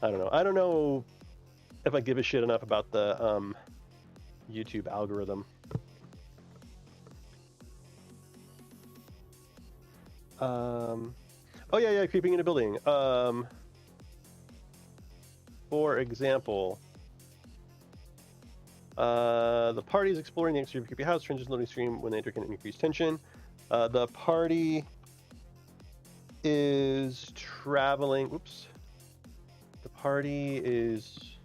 S2: I don't know. I don't know if I give a shit enough about the YouTube algorithm. Oh yeah, creeping in a building. For example, the party is exploring the exterior of a creepy house. Transition loading screen when they enter can increase tension. The party is traveling. Oops. The party is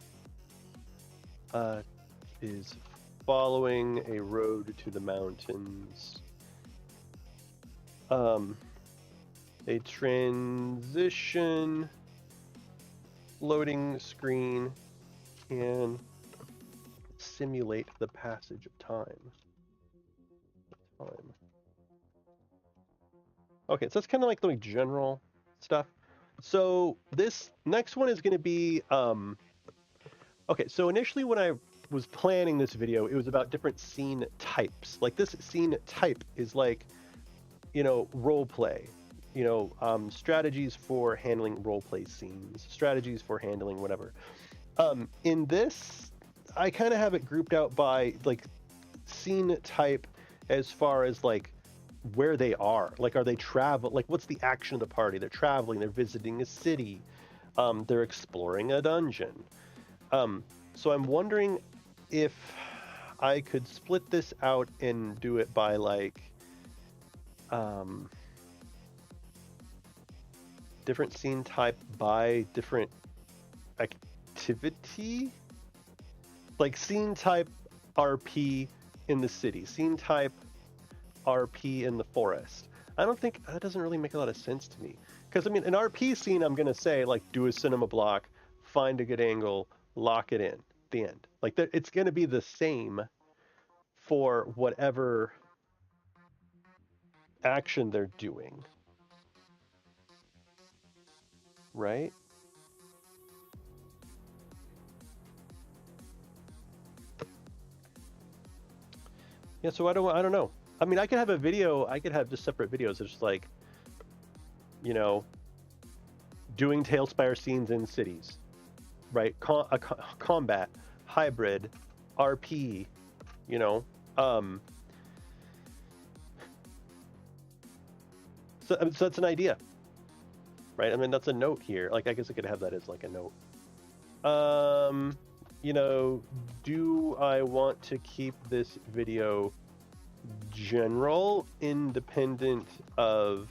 S2: following a road to the mountains. A transition loading screen can simulate the passage of time. Okay, so that's kind of like the general stuff. So this next one is going to be okay, so initially when I was planning this video, it was about different scene types. Like this scene type is like, role play, strategies for handling role play scenes, strategies for handling whatever. In this, I kind of have it grouped out by like scene type as far as like where they are. Like, are they like what's the action of the party? They're traveling, they're visiting a city, they're exploring a dungeon. So I'm wondering if I could split this out and do it by like different scene type by different activity, like scene type RP in the city, scene type RP in the forest. I don't think that doesn't really make a lot of sense to me, because I mean an RP scene I'm gonna say like do a cinema block, find a good angle, lock it in, the end. Like it's gonna be the same for whatever action they're doing, right? Yeah, so I don't know. I mean, I could have a video. I could have just separate videos. It's just like, doing Talespire scenes in cities, right? Combat, hybrid, RP, So that's an idea, right? I mean, that's a note here. Like, I guess I could have that as like a note. Do I want to keep this video general, independent of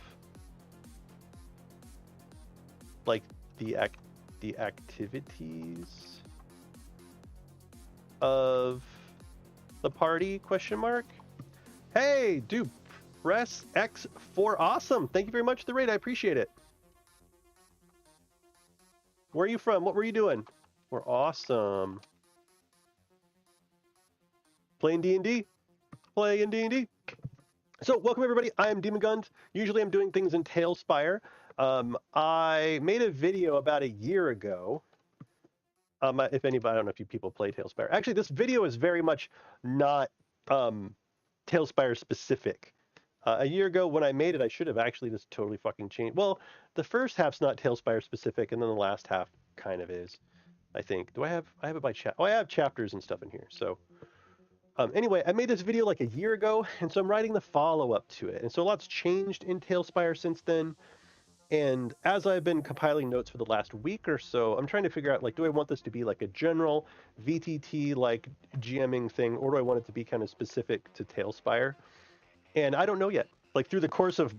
S2: like the activities of the party? Question mark. Hey, dude, press X for awesome. Thank you very much for the raid. I appreciate it. Where are you from? What were you doing? We're awesome. Playing D&D? Playing D&D. So welcome everybody. I am Demon Guns. Usually I'm doing things in Talespire. I made a video about a year ago. If anybody, I don't know if you people play Talespire. Actually, this video is very much not Talespire specific. A year ago when I made it, I should have actually just totally fucking changed. Well, the first half's not Talespire specific, and then the last half kind of is, I think. I have it by chat. Oh, I have chapters and stuff in here. So anyway, I made this video like a year ago, and so I'm writing the follow-up to it. And so a lot's changed in Talespire since then. And as I've been compiling notes for the last week or so, I'm trying to figure out, like, do I want this to be like a general VTT, like, GMing thing, or do I want it to be kind of specific to Talespire? And I don't know yet. Like, through the course of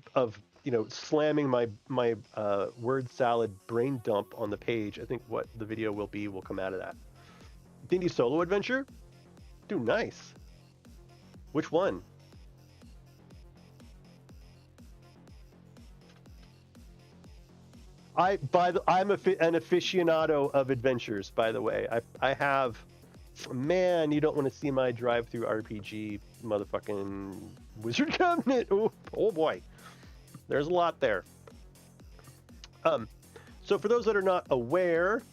S2: you know, slamming my word salad brain dump on the page, I think what the video will come out of that. D&D solo adventure? Dude, nice. Which one? I'm an aficionado of adventures, by the way. I have, man, you don't want to see my drive-through RPG motherfucking Wizard Cabinet. Oh boy, there's a lot there. So for those that are not aware,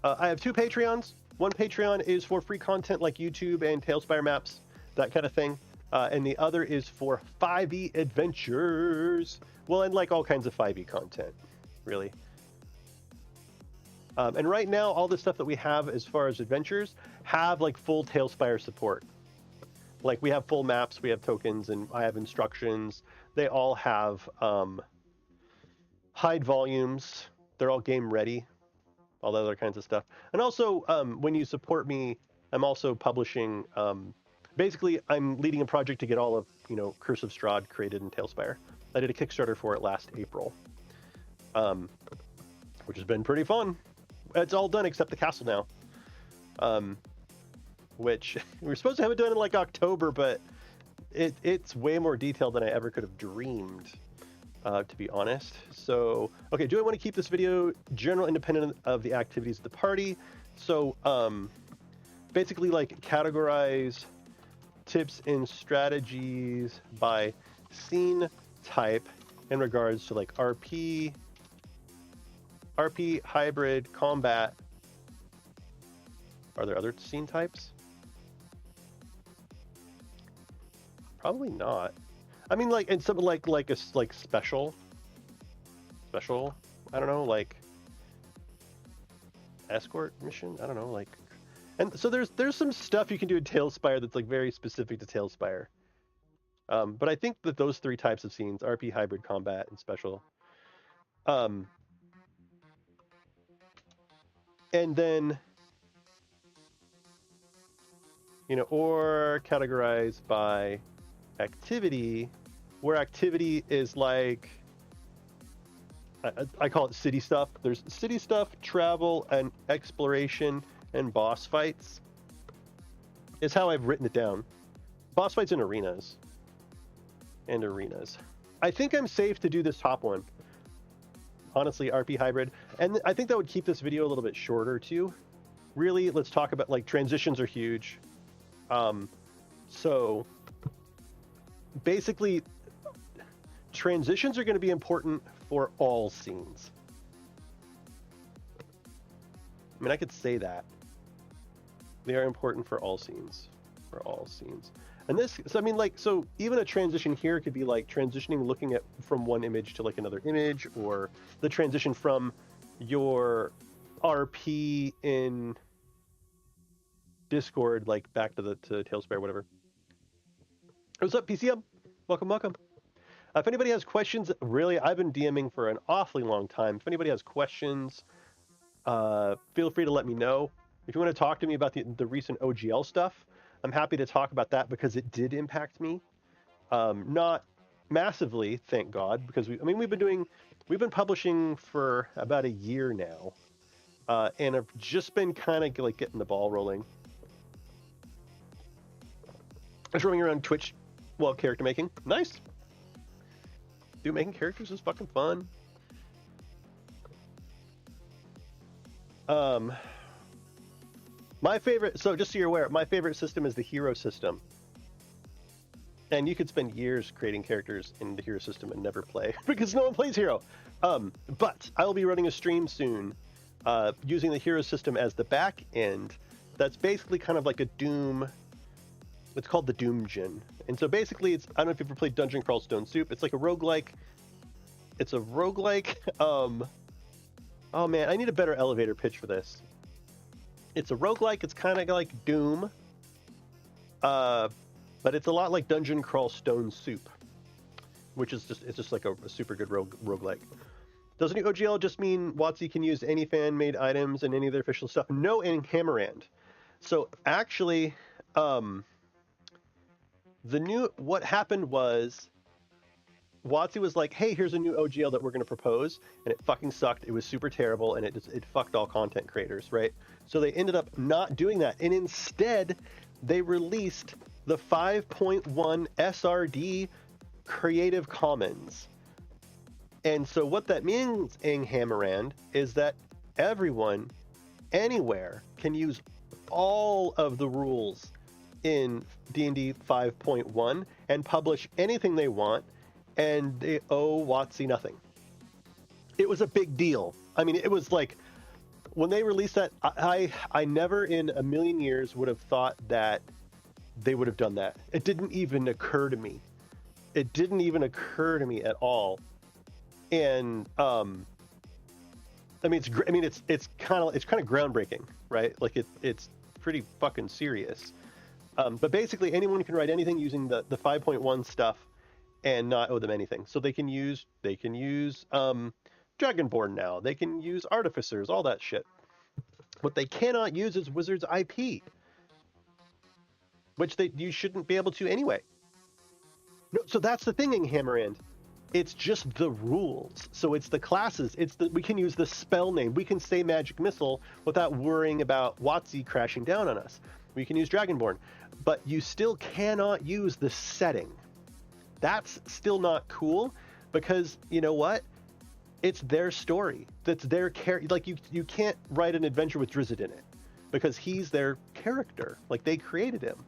S2: I have 2 Patreons. One Patreon is for free content like YouTube and Talespire maps, that kind of thing. And the other is for 5e adventures. Well, and like all kinds of 5e content, really. And right now, all the stuff that we have as far as adventures have like full Talespire support. Like we have full maps, we have tokens, and I have instructions. They all have hide volumes. They're all game ready. All the other kinds of stuff. And also, when you support me, I'm also publishing. Basically, I'm leading a project to get all of, you know, Curse of Strahd created in Talespire. I did a Kickstarter for it last April, which has been pretty fun. It's all done except the castle now, which we were supposed to have it done in like October, but it's way more detailed than I ever could have dreamed, to be honest. So, okay, do I want to keep this video general independent of the activities of the party? So, basically, like categorize tips and strategies by scene type in regards to like RP, hybrid, combat. Are there other scene types? Probably not. I mean, like, and something like special. I don't know, like escort mission. I don't know, like. And so there's some stuff you can do in Talespire that's like very specific to Talespire. But I think that those 3 types of scenes, RP, hybrid, combat, and special. And then, you know, or categorize by activity, where activity is like, I call it city stuff. There's city stuff, travel, and exploration, and boss fights is how I've written it down. Boss fights and arenas. I think I'm safe to do this top one. Honestly, RP hybrid. And I think that would keep this video a little bit shorter too. Really, let's talk about, like, transitions are huge. So basically, transitions are going to be important for all scenes. I mean, I could say that. They are important for all scenes. And this, so I mean, like, so even a transition here could be like transitioning, looking at from one image to like another image, or the transition from your RP in Discord, like back to Talespire, whatever. What's up, PCM? Welcome. If anybody has questions, really, I've been DMing for an awfully long time. If anybody has questions, feel free to let me know. If you want to talk to me about the recent OGL stuff, I'm happy to talk about that because it did impact me. Not massively, thank God, because we've been publishing for about a year now, and I've just been kind of like getting the ball rolling. I was roaming around Twitch while character making. Nice. Dude, making characters is fucking fun. My favorite, so just so you're aware, my favorite system is the hero system. And you could spend years creating characters in the hero system and never play because no one plays hero. But I will be running a stream soon using the hero system as the back end. That's basically kind of like a Doom. It's called the Doom Gen. And so basically, I don't know if you've ever played Dungeon Crawl Stone Soup. It's like a roguelike. It's a roguelike. Oh man, I need a better elevator pitch for this. It's a roguelike. It's kind of like Doom. But it's a lot like Dungeon Crawl Stone Soup, which is just like a super good roguelike. Doesn't OGL just mean WotC can use any fan-made items and any of their official stuff? No, in Hammerand. So actually, what happened was WotC was like, hey, here's a new OGL that we're going to propose, and it fucking sucked. It was super terrible, and it fucked all content creators, right? So they ended up not doing that, and instead they released the 5.1 SRD Creative Commons. And so what that means, Hammerand, is that everyone, anywhere, can use all of the rules in D&D 5.1 and publish anything they want, and they owe WotC nothing. It was a big deal. I mean, it was like, when they released that, I never in a million years would have thought that they would have done that. It didn't even occur to me. It didn't even occur to me at all. And I mean, it's kind of groundbreaking, right? Like it's pretty fucking serious. But basically, anyone can write anything using the 5.1 stuff and not owe them anything. So they can use Dragonborn now. They can use Artificers, all that shit. What they cannot use is Wizards IP, which you shouldn't be able to anyway. No, so that's the thing, Hammerand. It's just the rules. So it's the classes. We can use the spell name. We can say Magic Missile without worrying about WotC crashing down on us. We can use Dragonborn, but you still cannot use the setting. That's still not cool, because you know what? It's their story. That's their character. Like you can't write an adventure with Drizzt in it, because he's their character. Like they created him.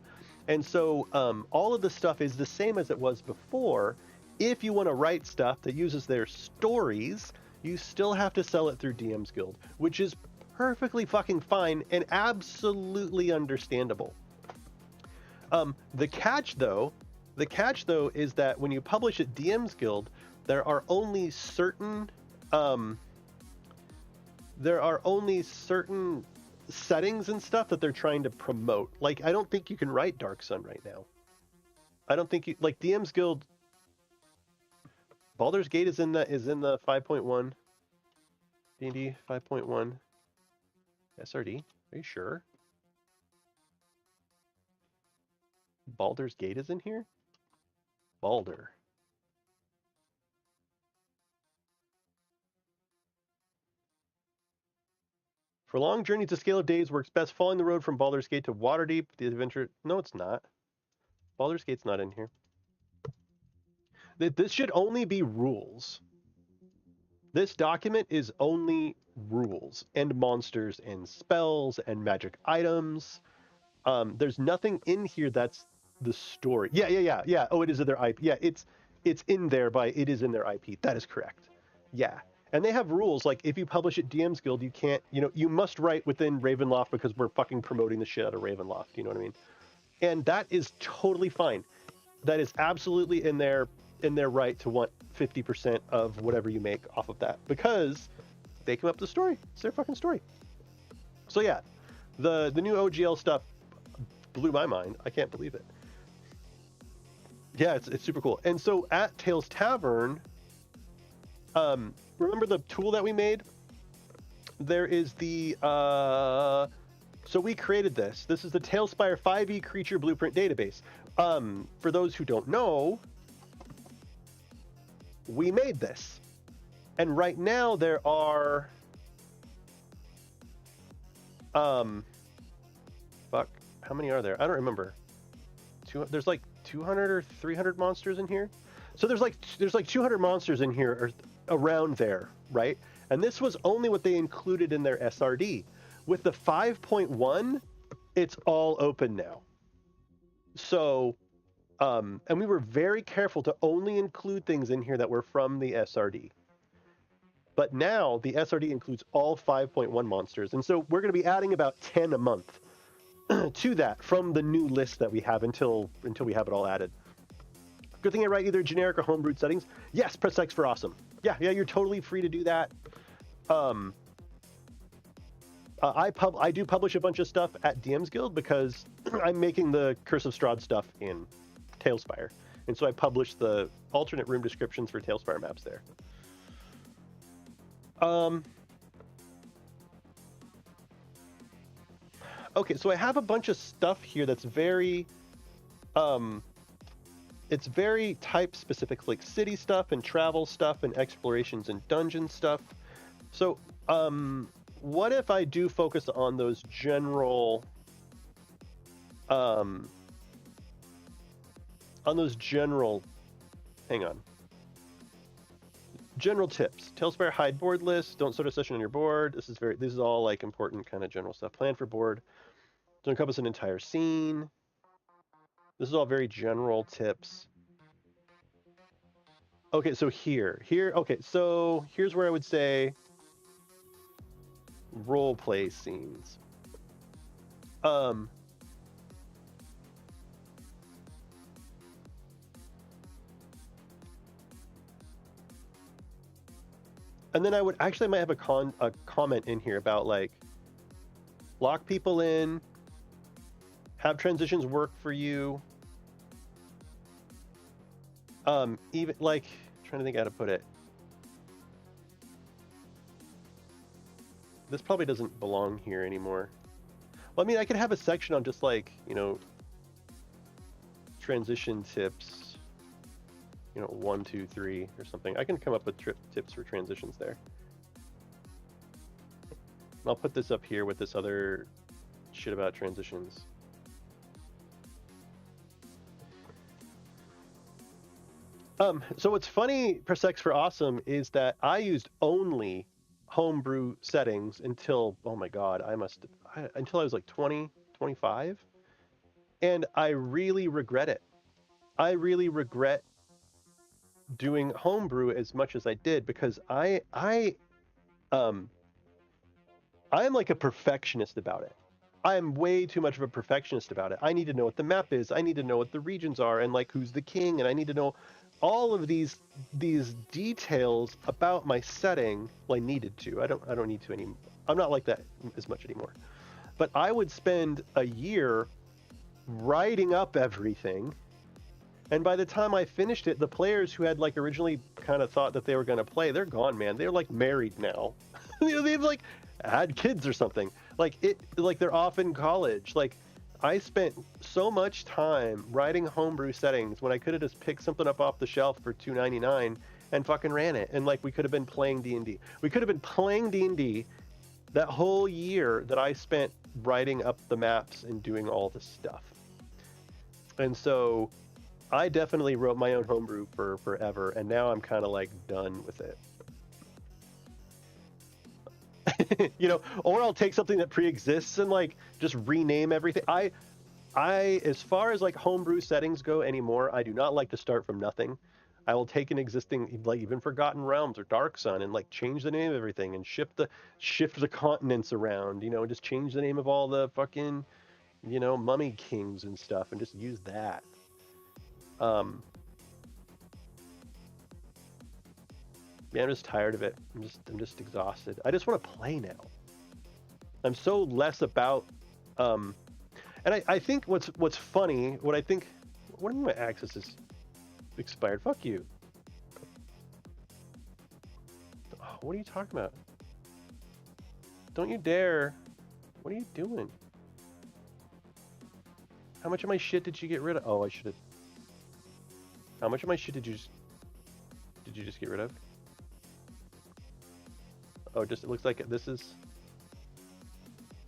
S2: And so all of the stuff is the same as it was before. If you want to write stuff that uses their stories, you still have to sell it through DM's Guild, which is perfectly fucking fine and absolutely understandable. The catch though is that when you publish at DM's Guild, there are only certain settings and stuff that they're trying to promote. Like, I don't think you can write Dark Sun right now. I don't think you, like, DM's Guild. Baldur's Gate is in the 5.1 D&D 5.1 SRD. Are you sure? Baldur's Gate is in here? Baldur. For long journeys, the Scale of Days works best following the road from Baldur's Gate to Waterdeep. The adventure... No, it's not. Baldur's Gate's not in here. This should only be rules. This document is only rules and monsters and spells and magic items. There's nothing in here that's the story. Yeah. Oh, it is in their IP. Yeah, it's in there it is in their IP. That is correct. Yeah. And they have rules, like if you publish at DM's Guild, you can't, you must write within Ravenloft because we're fucking promoting the shit out of Ravenloft, you know what I mean? And that is totally fine. That is absolutely in their right to want 50% of whatever you make off of that, because they came up with the story. It's their fucking story. So yeah, the new OGL stuff blew my mind. I can't believe it. Yeah, it's super cool. And so at Tales Tavern, remember the tool that we made? There is the so we created this. This is the Talespire 5e Creature Blueprint Database. For those who don't know, we made this. And right now there are fuck, how many are there? I don't remember. There's like 200 or 300 monsters in here. So there's like 200 monsters in here or around there, right? And this was only what they included in their SRD. With the 5.1, it's all open now. So, and we were very careful to only include things in here that were from the SRD. But now the SRD includes all 5.1 monsters. And so we're going to be adding about 10 a month to that from the new list that we have until we have it all added. Good thing I write either generic or homebrewed settings. Yes, press X for awesome. Yeah, you're totally free to do that. I do publish a bunch of stuff at DM's Guild because I'm making the Curse of Strahd stuff in Talespire. And so I publish the alternate room descriptions for Talespire maps there. Okay, so I have a bunch of stuff here that's very it's very type specific, like city stuff and travel stuff and explorations and dungeon stuff. So, what if I do focus on those general, hang on. General tips. Talespire hide board list. Don't start a session on your board. This is all like important kind of general stuff. Plan for board. Don't encompass an entire scene. This is all very general tips. Okay, so okay, so here's where I would say role play scenes. And then I might have a comment in here about like lock people in, have transitions work for you. Even like trying to think how to put it. This probably doesn't belong here anymore. Well, I mean, I could have a section on just like, transition tips. 1, 2, 3 or something. I can come up with tips for transitions there. I'll put this up here with this other shit about transitions. So what's funny, Persex for Awesome, is that I used only homebrew settings until, oh my God, until I was like 20, 25. And I really regret it. I really regret doing homebrew as much as I did because I'm like a perfectionist about it. I'm way too much of a perfectionist about it. I need to know what the map is. I need to know what the regions are and like who's the king, and I need to know all of these details about my setting. Well, I needed to. I don't need to anymore. I'm not like that as much anymore. But I would spend a year writing up everything. And by the time I finished it, the players who had like originally kind of thought that they were going to play, they're gone, man. They're like married now. They've like had kids or something. Like they're off in college. Like I spent so much time writing homebrew settings when I could have just picked something up off the shelf for $2.99 and fucking ran it. And like we could have been playing D&D. We could have been playing D&D that whole year that I spent writing up the maps and doing all this stuff. And so I definitely wrote my own homebrew for forever, and now I'm kind of like done with it. Or I'll take something that pre-exists and like just rename everything. I as far as like homebrew settings go anymore, I do not like to start from nothing. I will take an existing, like even Forgotten Realms or Dark Sun, and like change the name of everything and shift the continents around, just change the name of all the fucking, mummy kings and stuff, and just use that. Yeah, I'm just tired of it. I'm just exhausted. I just want to play now. I'm so less about, and I think what's funny, what do you mean my access is expired? Fuck you. Oh, what are you talking about? Don't you dare. What are you doing? How much of my shit did you get rid of? Oh, I should have. How much of my shit did you just get rid of? Oh, it looks like this is...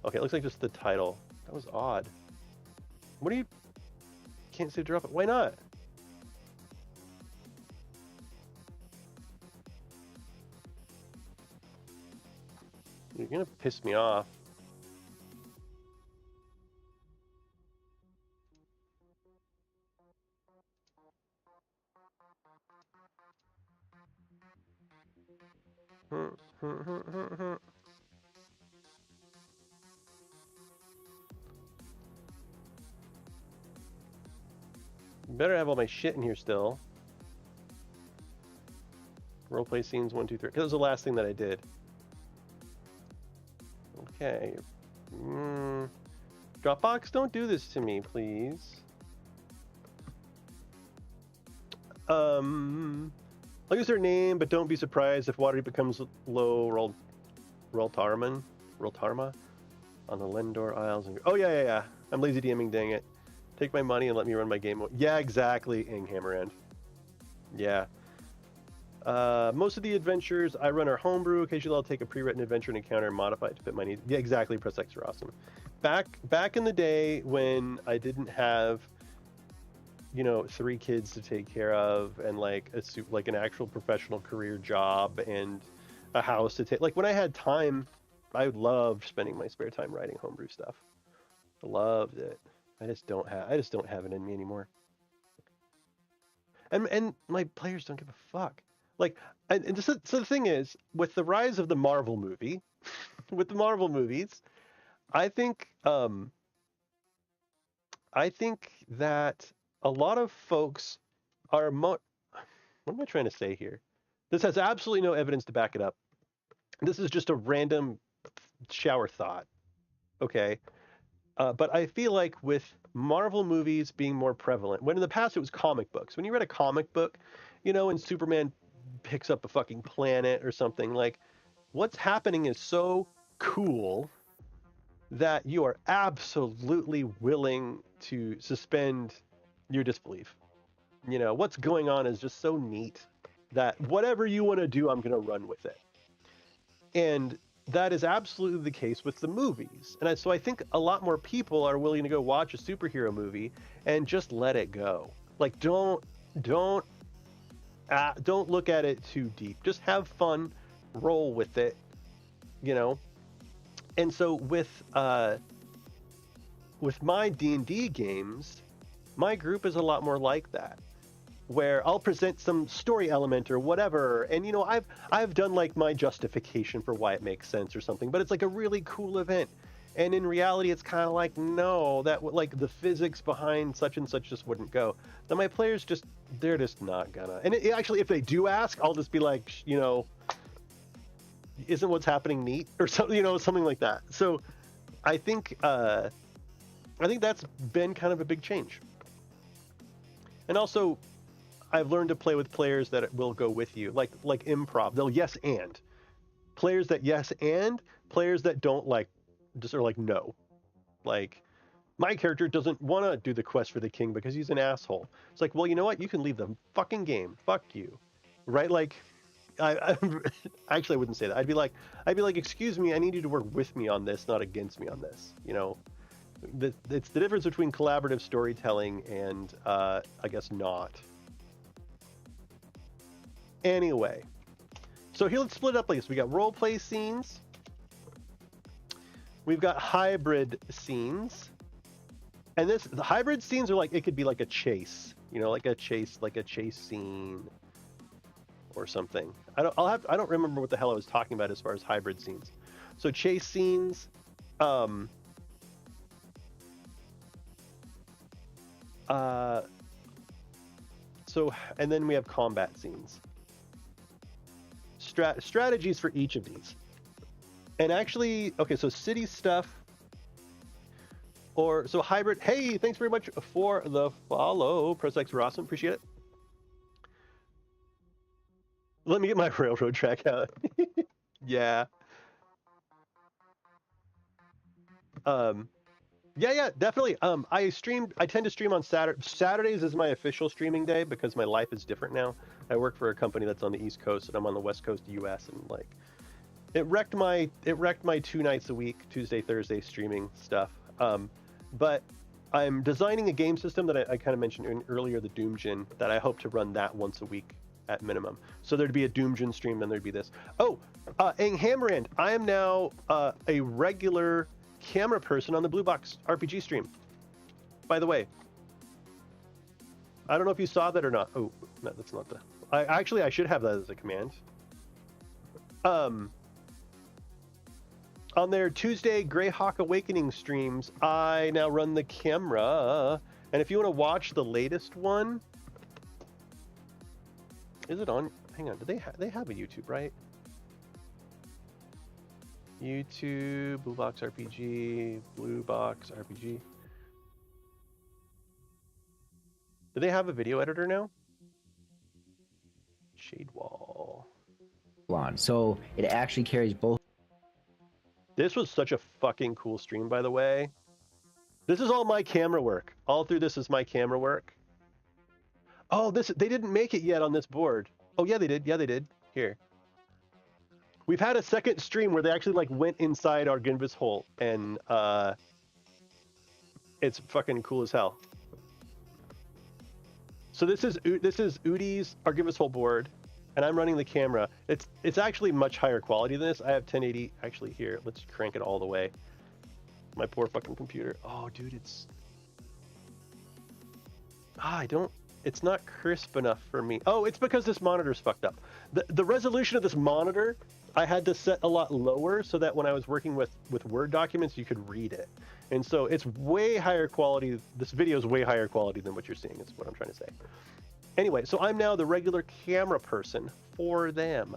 S2: Okay, it looks like just the title. That was odd. What do you... Can't say drop it. Why not? You're gonna piss me off. Better have all my shit in here still. Roleplay scenes 1, 2, 3. That was the last thing that I did. Okay. Dropbox, don't do this to me, please. I'll use their name, but don't be surprised if Watery becomes low Roltarma on the Lendor Isles. Oh, yeah. I'm lazy DMing, dang it. Take my money and let me run my game. Yeah, exactly, Inghammerend. Yeah. Most of the adventures I run are homebrew. Occasionally I'll take a pre-written adventure and encounter and modify it to fit my needs. Yeah, exactly. Press X are awesome. Back in the day when I didn't have, 3 kids to take care of and like an actual professional career job and a house to take. Like when I had time, I loved spending my spare time writing homebrew stuff. I loved it. I just don't have it in me anymore. And my players don't give a fuck. Like, so the thing is, with the rise of the Marvel movie, with the Marvel movies, I think that a lot of folks are what am I trying to say here? This has absolutely no evidence to back it up. This is just a random shower thought. Okay. But I feel like with Marvel movies being more prevalent, when in the past it was comic books. When you read a comic book, and Superman picks up a fucking planet or something, like what's happening is so cool that you are absolutely willing to suspend your disbelief. What's going on is just so neat that whatever you want to do, I'm going to run with it. And that is absolutely the case with the movies. And so I think a lot more people are willing to go watch a superhero movie and just let it go. Like don't look at it too deep. Just have fun, roll with it, And so with my D&D games, my group is a lot more like that, where I'll present some story element or whatever, and I've done like my justification for why it makes sense or something, but it's like a really cool event, and in reality it's kind of like, no, that like the physics behind such and such just wouldn't go. Then my players they're just not gonna, and actually if they do ask, I'll just be like, isn't what's happening neat or something, something like that. So I think that's been kind of a big change. And also I've learned to play with players that will go with you, like improv. They'll yes and. Players that yes and, players that don't just are like no. Like my character doesn't want to do the quest for the king because he's an asshole. It's like, well, you know what? You can leave the fucking game. Fuck you. Right? Like I actually I wouldn't say that. I'd be like, excuse me, I need you to work with me on this, not against me on this. It's the difference between collaborative storytelling and I guess not. Anyway, so here let's split it up like this. We got role play scenes. We've got hybrid scenes. And the hybrid scenes are like, it could be like a chase, like a chase scene or something. I don't remember what the hell I was talking about as far as hybrid scenes. So chase scenes, and then we have combat scenes. Strategies for each of these. And actually, okay, so city stuff, so hybrid. Hey, thanks very much for the follow. Press X for awesome. Appreciate it. Let me get my railroad track out. Yeah. Yeah, definitely. I tend to stream on Saturday. Saturdays is my official streaming day because my life is different now. I work for a company that's on the East Coast and I'm on the West Coast US, and like it wrecked my 2 nights a week, Tuesday, Thursday streaming stuff. But I'm designing a game system that I kind of mentioned earlier, the Doomgen, that I hope to run that once a week at minimum. So there'd be a Doomgen stream, then there'd be this. Oh, Hammerand, I am now a regular camera person on the Blue Box RPG stream. By the way, I don't know if you saw that or not. Oh, no, that's not I should have that as a command. On their Tuesday Greyhawk Awakening streams, I now run the camera. And if you want to watch the latest one, is it on? Hang on, do they have a YouTube, right? YouTube, Blue Box RPG. Do they have a video editor now? Shade wall.
S3: So it actually carries both.
S2: This was such a fucking cool stream, by the way. This is all my camera work. All through this is my camera work. Oh, they didn't make it yet on this board. Oh yeah, they did. Yeah, they did. Here. We've had a second stream where they actually like went inside our Ginvis hole, and it's fucking cool as hell. So this is Udi's Argivus hole board, and I'm running the camera. It's actually much higher quality than this. I have 1080 actually here. Let's crank it all the way. My poor fucking computer. Oh, dude, it's it's not crisp enough for me. Oh, it's because this monitor's fucked up. The resolution of this monitor, I had to set a lot lower so that when I was working with Word documents, you could read it. And so it's way higher quality. This video is way higher quality than what you're seeing, is what I'm trying to say. Anyway, so I'm now the regular camera person for them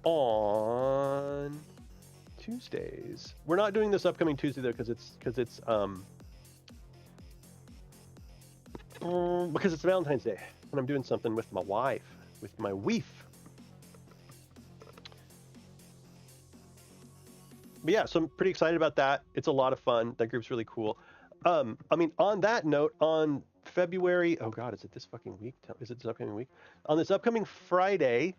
S2: on Tuesdays. We're not doing this upcoming Tuesday though, because it's Valentine's Day, and I'm doing something with my wife, with my wife. But yeah, so I'm pretty excited about that. It's a lot of fun. That group's really cool. I mean, on that note, on February, oh God, is it this fucking week? Is it this upcoming week? On this upcoming Friday,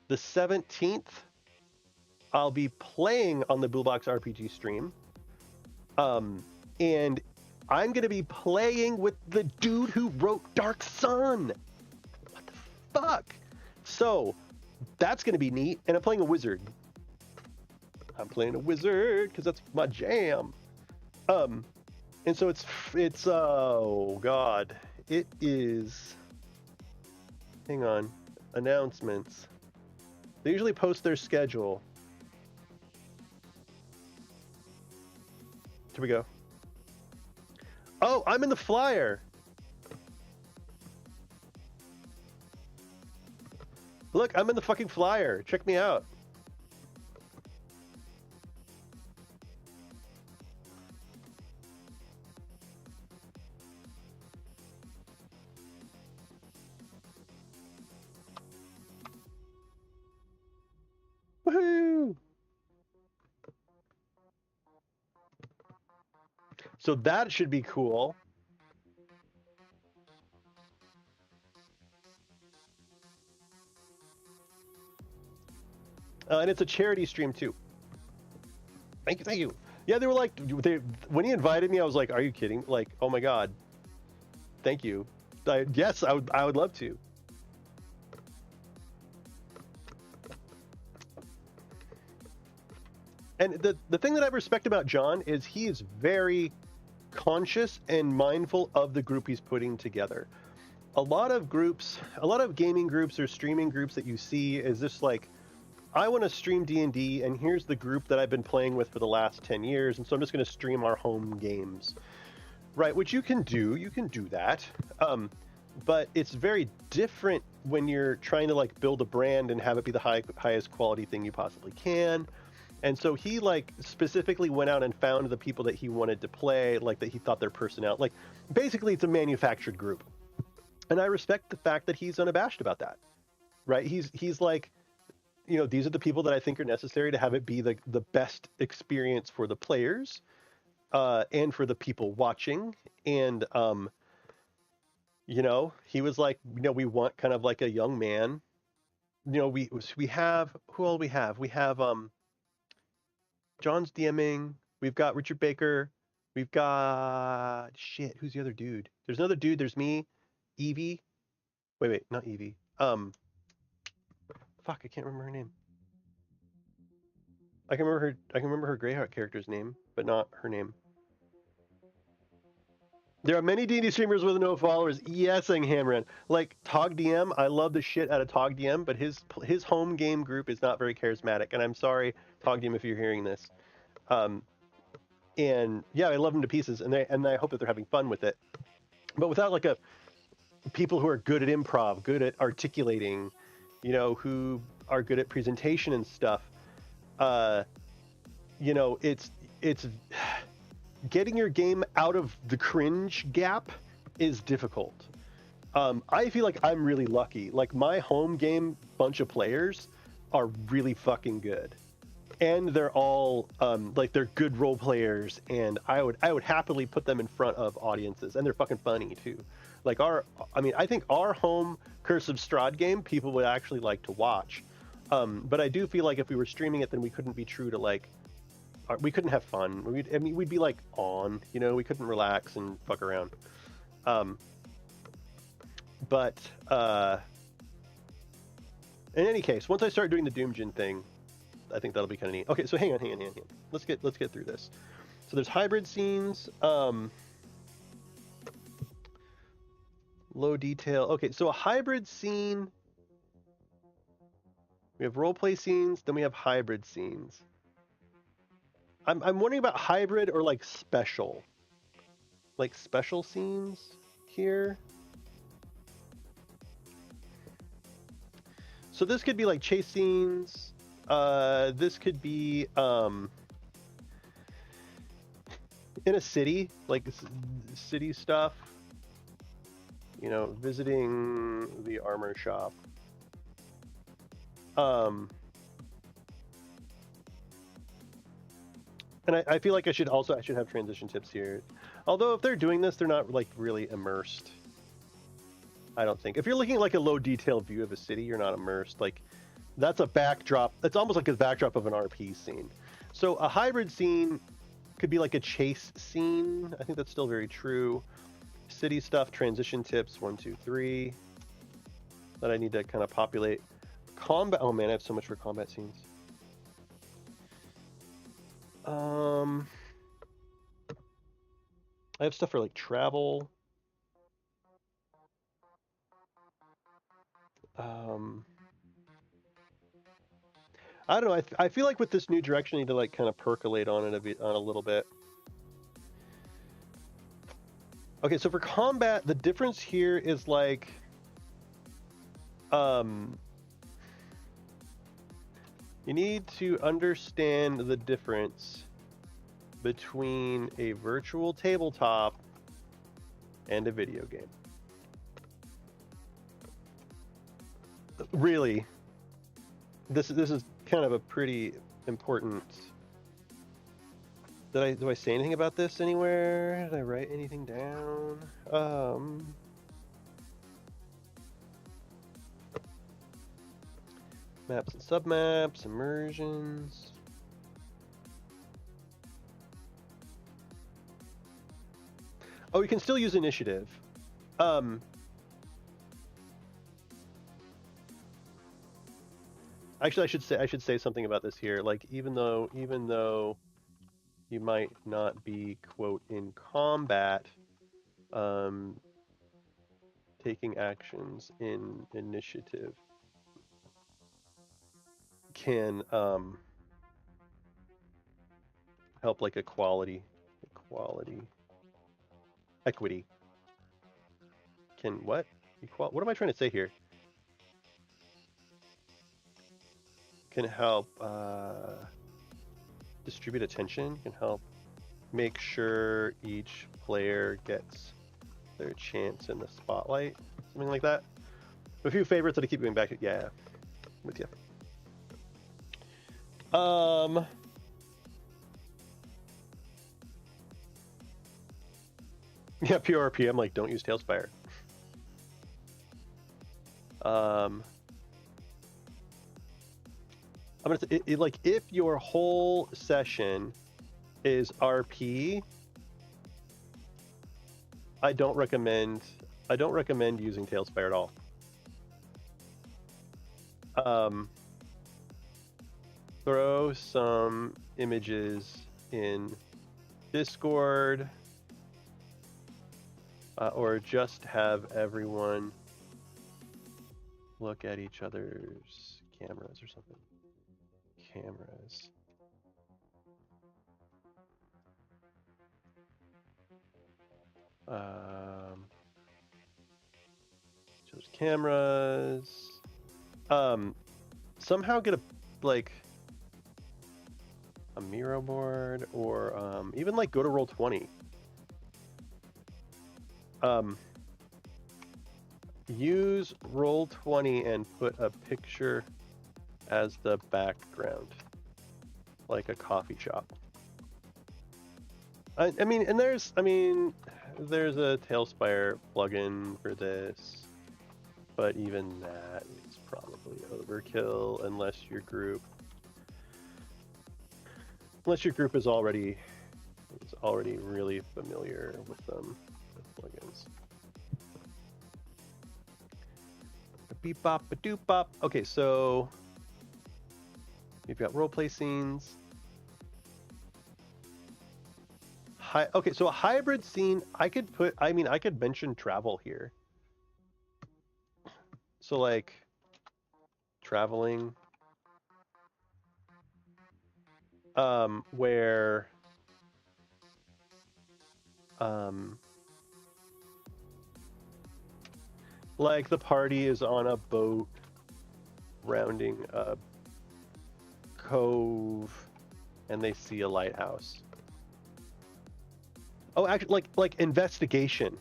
S2: the 17th, I'll be playing on the Boolbox RPG stream. And I'm going to be playing with the dude who wrote Dark Sun. What the fuck? So that's going to be neat. And I'm playing a wizard. I'm playing a wizard because that's my jam. And so it's oh God, it is, hang on, announcements. They usually post their schedule. Here we go. Oh, I'm in the flyer. Look, I'm in the fucking flyer. Check me out. Woohoo! So that should be cool. And it's a charity stream too. Thank you, thank you. Yeah, they were like, when he invited me, I was like, "Are you kidding? Like, oh my God, thank you." Yes, I would love to. And the thing that I respect about John is he is very conscious and mindful of the group he's putting together. A lot of groups, a lot of gaming groups or streaming groups that you see is just like, I want to stream D&D, and here's the group that I've been playing with for the last 10 years, and so I'm just going to stream our home games. Right, which you can do that. But it's very different when you're trying to like build a brand and have it be the highest quality thing you possibly can. And so he like specifically went out and found the people that he wanted to play, like that he thought their personality, like basically it's a manufactured group. And I respect the fact that he's unabashed about that, right? He's like, you know, these are the people that I think are necessary to have it be the best experience for the players and for the people watching. And, you know, he was like, you know, we want kind of like a young man. You know, we have, who all we have? We have John's DMing. We've got Richard Baker. We've got, shit, who's the other dude? There's another dude. There's me, Evie. Wait, not Evie. Fuck, I can't remember her name. I can remember her Greyheart character's name, but not her name. There are many D&D streamers with no followers. Yes, Hammerin. Like Tog DM, I love the shit out of Tog DM, but his home game group is not very charismatic. And I'm sorry, Tog DM, if you're hearing this. And yeah, I love them to pieces, and I hope that they're having fun with it. But without like people who are good at improv, good at articulating, you know, who are good at presentation and stuff, you know, it's getting your game out of the cringe gap is difficult. I feel like I'm really lucky. Like my home game bunch of players are really fucking good. and they're all like they're good role players, and I would happily put them in front of audiences, and they're fucking funny too. Like I think our home Curse of Strahd game people would actually like to watch, but I do feel like if we were streaming it, then we couldn't be true to like we couldn't have fun. We'd be like on, you know, we couldn't relax and fuck around. But in any case, once I start doing the Doomjin thing, I think that'll be kind of neat. Okay, so hang on. Let's get through this. So there's hybrid scenes, low detail. Okay, so a hybrid scene. We have roleplay scenes, then we have hybrid scenes. I'm wondering about hybrid or like special scenes here. So this could be like chase scenes. This could be in a city, like city stuff. You know, visiting the armor shop. And I feel like I should have transition tips here. Although if they're doing this, they're not like really immersed. I don't think. If you're looking at like a low detail view of a city, you're not immersed. Like that's a backdrop. It's almost like a backdrop of an RP scene. So a hybrid scene could be like a chase scene. I think that's still very true. City stuff, transition tips, 1, 2, 3. That I need to kind of populate. Combat. Oh man, I have so much for combat scenes. I have stuff for like travel. I don't know. I feel like with this new direction, I need to like kind of percolate on it a little bit. Okay, so for combat, the difference here is like, you need to understand the difference between a virtual tabletop and a video game. Really, this is kind of a pretty important. Do I say anything about this anywhere? Did I write anything down? Maps and submaps, immersions. Oh, you can still use initiative. Actually, I should say something about this here. Like, even though you might not be, quote, in combat, taking actions in initiative can help like equity. Can what? What am I trying to say here? Can help distribute attention, can help make sure each player gets their chance in the spotlight, something like that. A few favorites that I keep going back to. Yeah, with you. Yeah, PRP. I'm like, don't use Talespire. I'm gonna say, like, if your whole session is RP, I don't recommend using Talespire at all. Throw some images in Discord, or just have everyone look at each other's cameras or something. Cameras. Just cameras. Somehow get a Miro board, or even like go to Roll20. Use Roll20 and put a picture as the background. like a coffee shop. I mean, and there's a Talespire plugin for this, but even that is probably overkill unless your group is already really familiar with them, with plugins. Beep bop ba doop bop. Okay, so we've got roleplay scenes. Okay, so a hybrid scene, I could mention travel here. So like traveling, where like the party is on a boat rounding a cove and they see a lighthouse. Oh, actually, like investigation.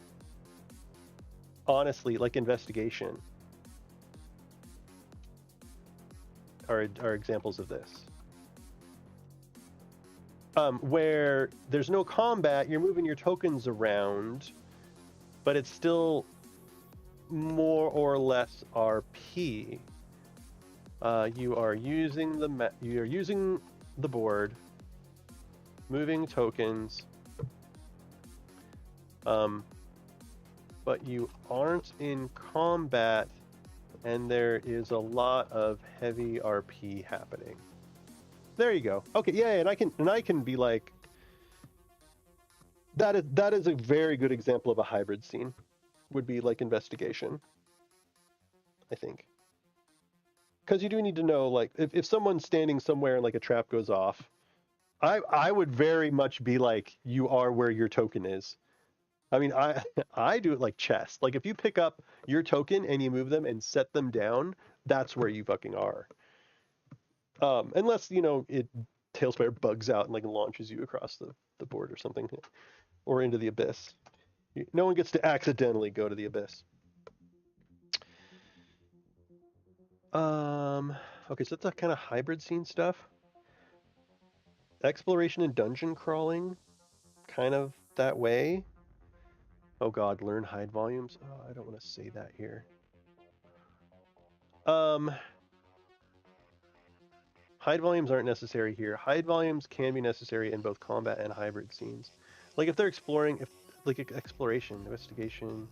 S2: Honestly, like investigation are examples of this. Where there's no combat, you're moving your tokens around, but it's still more or less RP. You are using the board, moving tokens, but you aren't in combat, and there is a lot of heavy RP happening. There you go. Okay, yeah, and I can be like, that is a very good example of a hybrid scene. Would be like investigation, I think. Because you do need to know, like, if someone's standing somewhere and like a trap goes off, I would very much be like, you are where your token is. I mean, I do it like chess. Like, if you pick up your token and you move them and set them down, that's where you fucking are. Unless, Talespire bugs out and like launches you across the board or something, or into the abyss. No one gets to accidentally go to the abyss. Okay, so that's that kind of hybrid scene stuff. Exploration and dungeon crawling, kind of that way. Oh god, learn hide volumes. Oh, I don't want to say that here. Hide volumes aren't necessary here. Hide volumes can be necessary in both combat and hybrid scenes. Like if they're exploring, like exploration, investigation.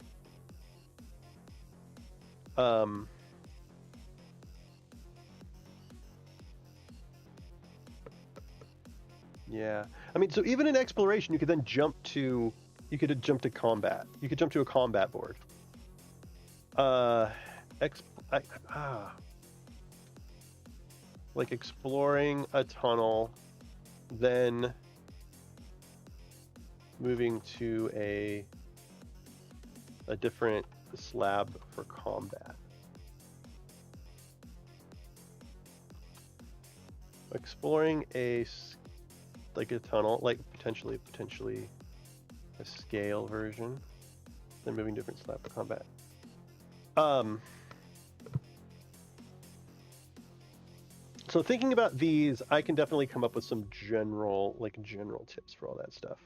S2: Yeah. I mean, so even in exploration, you could then jump to combat. You could jump to a combat board. Like exploring a tunnel, then moving to a different slab for combat. Exploring a tunnel, like potentially a scale version, then moving different slab for combat. So thinking about these, I can definitely come up with some general tips for all that stuff.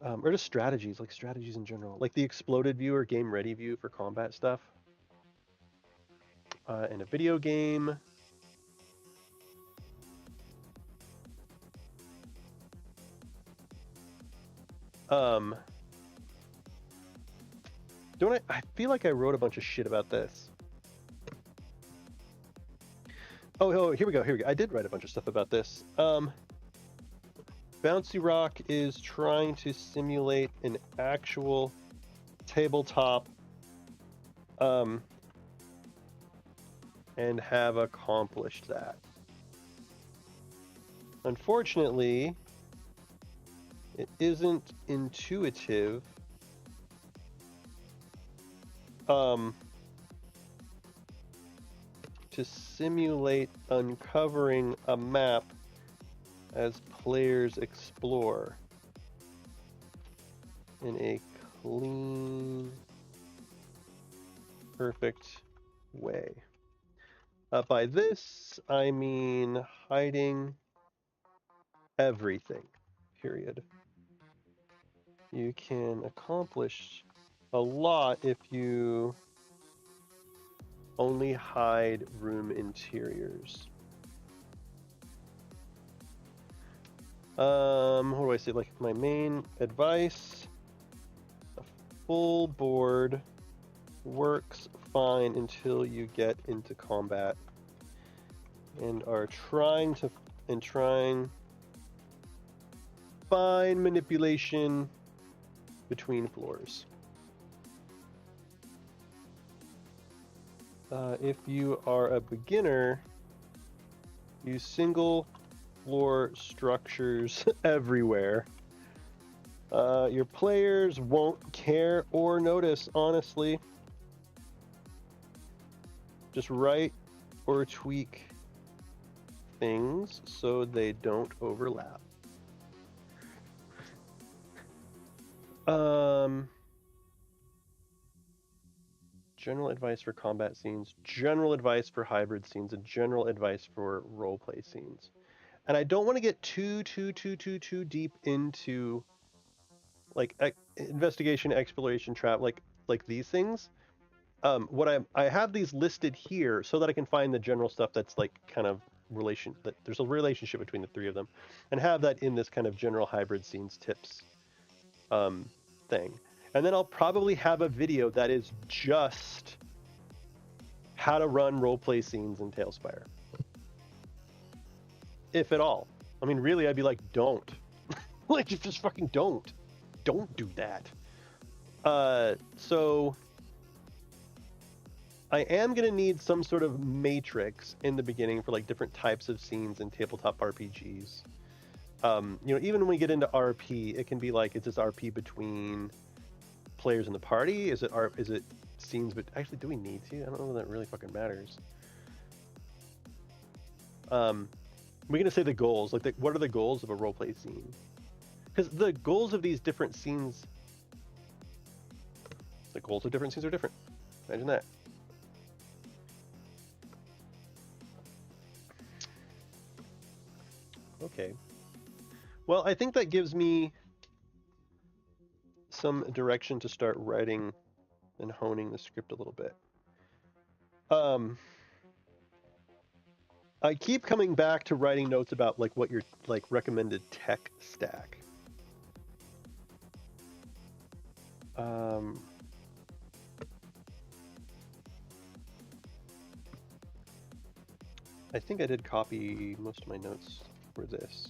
S2: Or just strategies in general, like the exploded view or game ready view for combat stuff. In a video game. I feel like I wrote a bunch of shit about this. Oh, here we go. I did write a bunch of stuff about this. Bouncy Rock is trying to simulate an actual tabletop and have accomplished that. Unfortunately, it isn't intuitive. To simulate uncovering a map as players explore in a clean, perfect way. By this, I mean hiding everything, period. You can accomplish a lot if you only hide room interiors. What do I say? Like my main advice, a full board works fine until you get into combat and are trying fine manipulation between floors. If you are a beginner, use single floor structures everywhere. Your players won't care or notice, honestly. Just write or tweak things so they don't overlap. General advice for combat scenes, general advice for hybrid scenes, and general advice for roleplay scenes. And I don't want to get too deep into like investigation, exploration, trap, like these things. I have these listed here so that I can find the general stuff that's like kind of that there's a relationship between the three of them, and have that in this kind of general hybrid scenes tips thing. And then I'll probably have a video that is just how to run roleplay scenes in Talespire. If at all. I mean, really, I'd be like, don't. Like, just fucking don't. Don't do that. So I am going to need some sort of matrix in the beginning for like different types of scenes in tabletop RPGs. Even when we get into RP, it can be like, is this RP between players in the party? Is it scenes? But actually, do we need to? I don't know if that really fucking matters. We're gonna say the goals. Like, what are the goals of a roleplay scene? Because the goals of these different scenes, the goals of different scenes are different. Imagine that. Okay. Well, I think that gives me some direction to start writing and honing the script a little bit. I keep coming back to writing notes about like what your like recommended tech stack. I think I did copy most of my notes for this.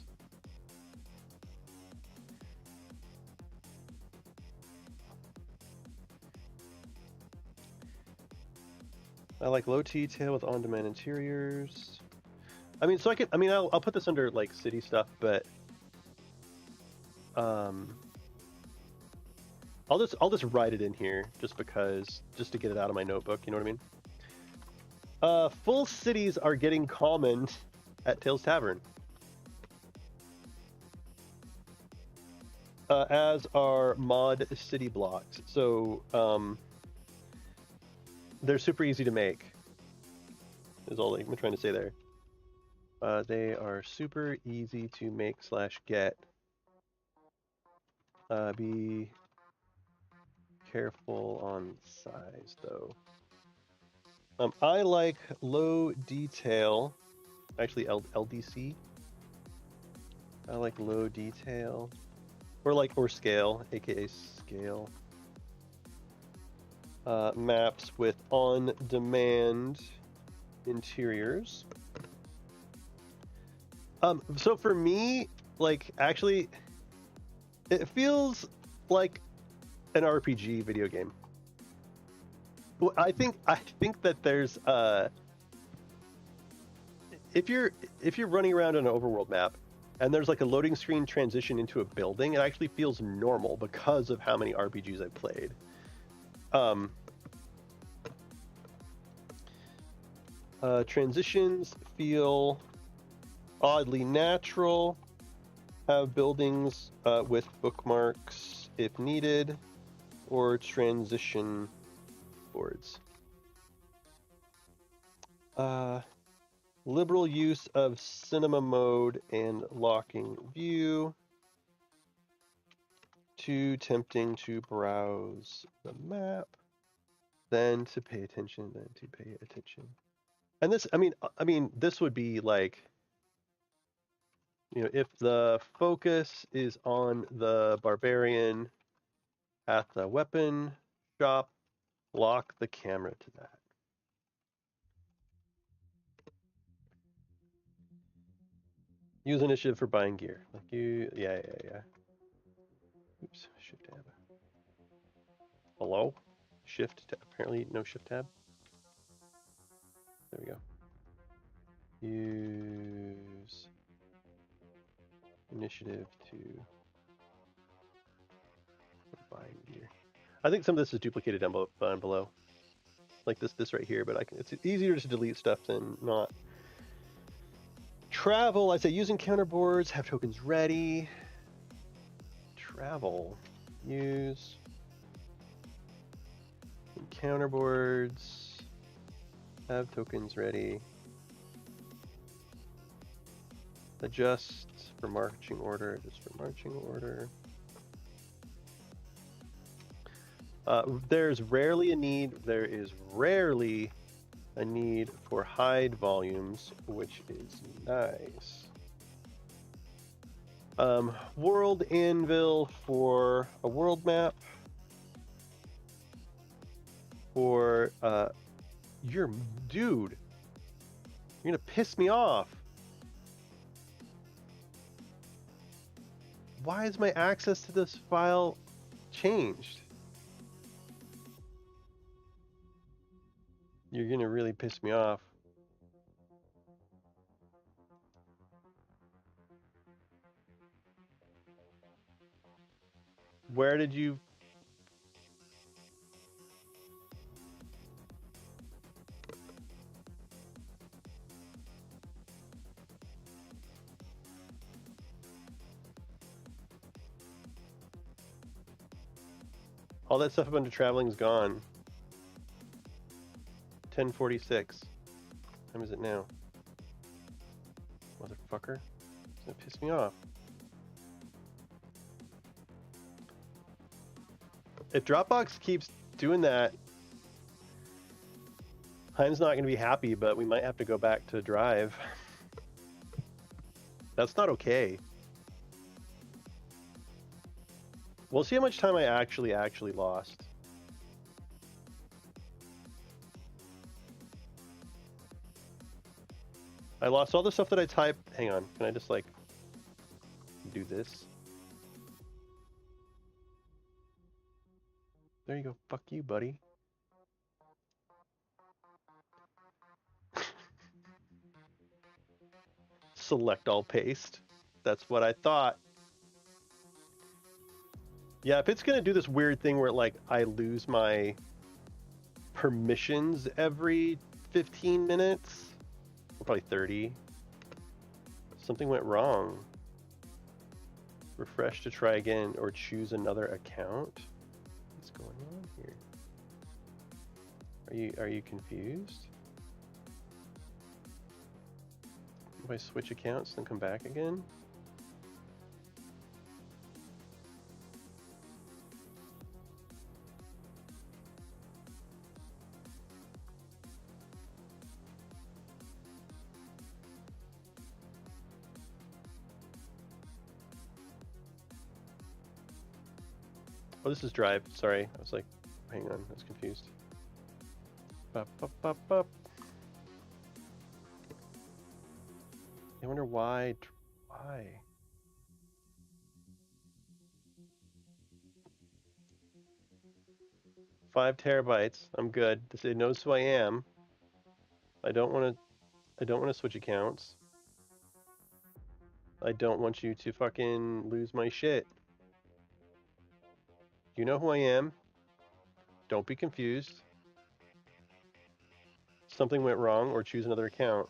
S2: I like low detail with on-demand interiors. I mean, I'll put this under like city stuff, but I'll just write it in here just to get it out of my notebook. You know what I mean? Full cities are getting common at Tales Tavern, as are mod city blocks. So they're super easy to make. Is all I'm trying to say there. They are super easy to make / get. Be careful on size, though. I like low detail. Actually, LDC. I like low detail, or scale, aka scale. Maps with on-demand interiors. So for me, like, actually, it feels like an RPG video game. Well, I think that there's if you're running around on an overworld map and there's like a loading screen transition into a building, it actually feels normal because of how many RPGs I've played. Transitions feel oddly natural. Have buildings with bookmarks if needed, or transition boards. Liberal use of cinema mode and locking view. Too tempting to browse the map. Then to pay attention, then to pay attention. And this, I mean, this would be like, you know, if the focus is on the barbarian at the weapon shop, lock the camera to that. Use initiative for buying gear. Like you, yeah. Oops, shift tab. Hello? Shift tab. Apparently no shift tab. There we go. Use initiative to buying gear. I think some of this is duplicated down below. Like this right here, but it's easier to delete stuff than not. Travel, I say using counterboards, have tokens ready. Travel, use counterboards, have tokens ready. Adjust for marching order, just for marching order. There is rarely a need for hide volumes, which is nice. World anvil for a world map. For dude, you're gonna piss me off. Why is my access to this file changed? You're gonna really piss me off. Where did you... All that stuff up under traveling is gone. 10:46. What time is it now? Motherfucker. It's gonna piss me off. If Dropbox keeps doing that, Heim's not gonna be happy, but we might have to go back to Drive. That's not okay. We'll see how much time I actually lost. I lost all the stuff that I typed. Hang on, can I just like do this? There you go. Fuck you, buddy. Select all paste. That's what I thought. Yeah, if it's gonna do this weird thing where like I lose my permissions every 15 minutes, or probably 30, something went wrong. Refresh to try again or choose another account. What's going on here? Are you confused? If I switch accounts and come back again? Oh, this is Drive. Sorry, I was like, hang on, I was confused. Bup, bup, bup, bup. I wonder why. Why? Five terabytes. I'm good. It knows who I am. I don't want to switch accounts. I don't want you to fucking lose my shit. You know who I am. Don't be confused. Something went wrong, or choose another account.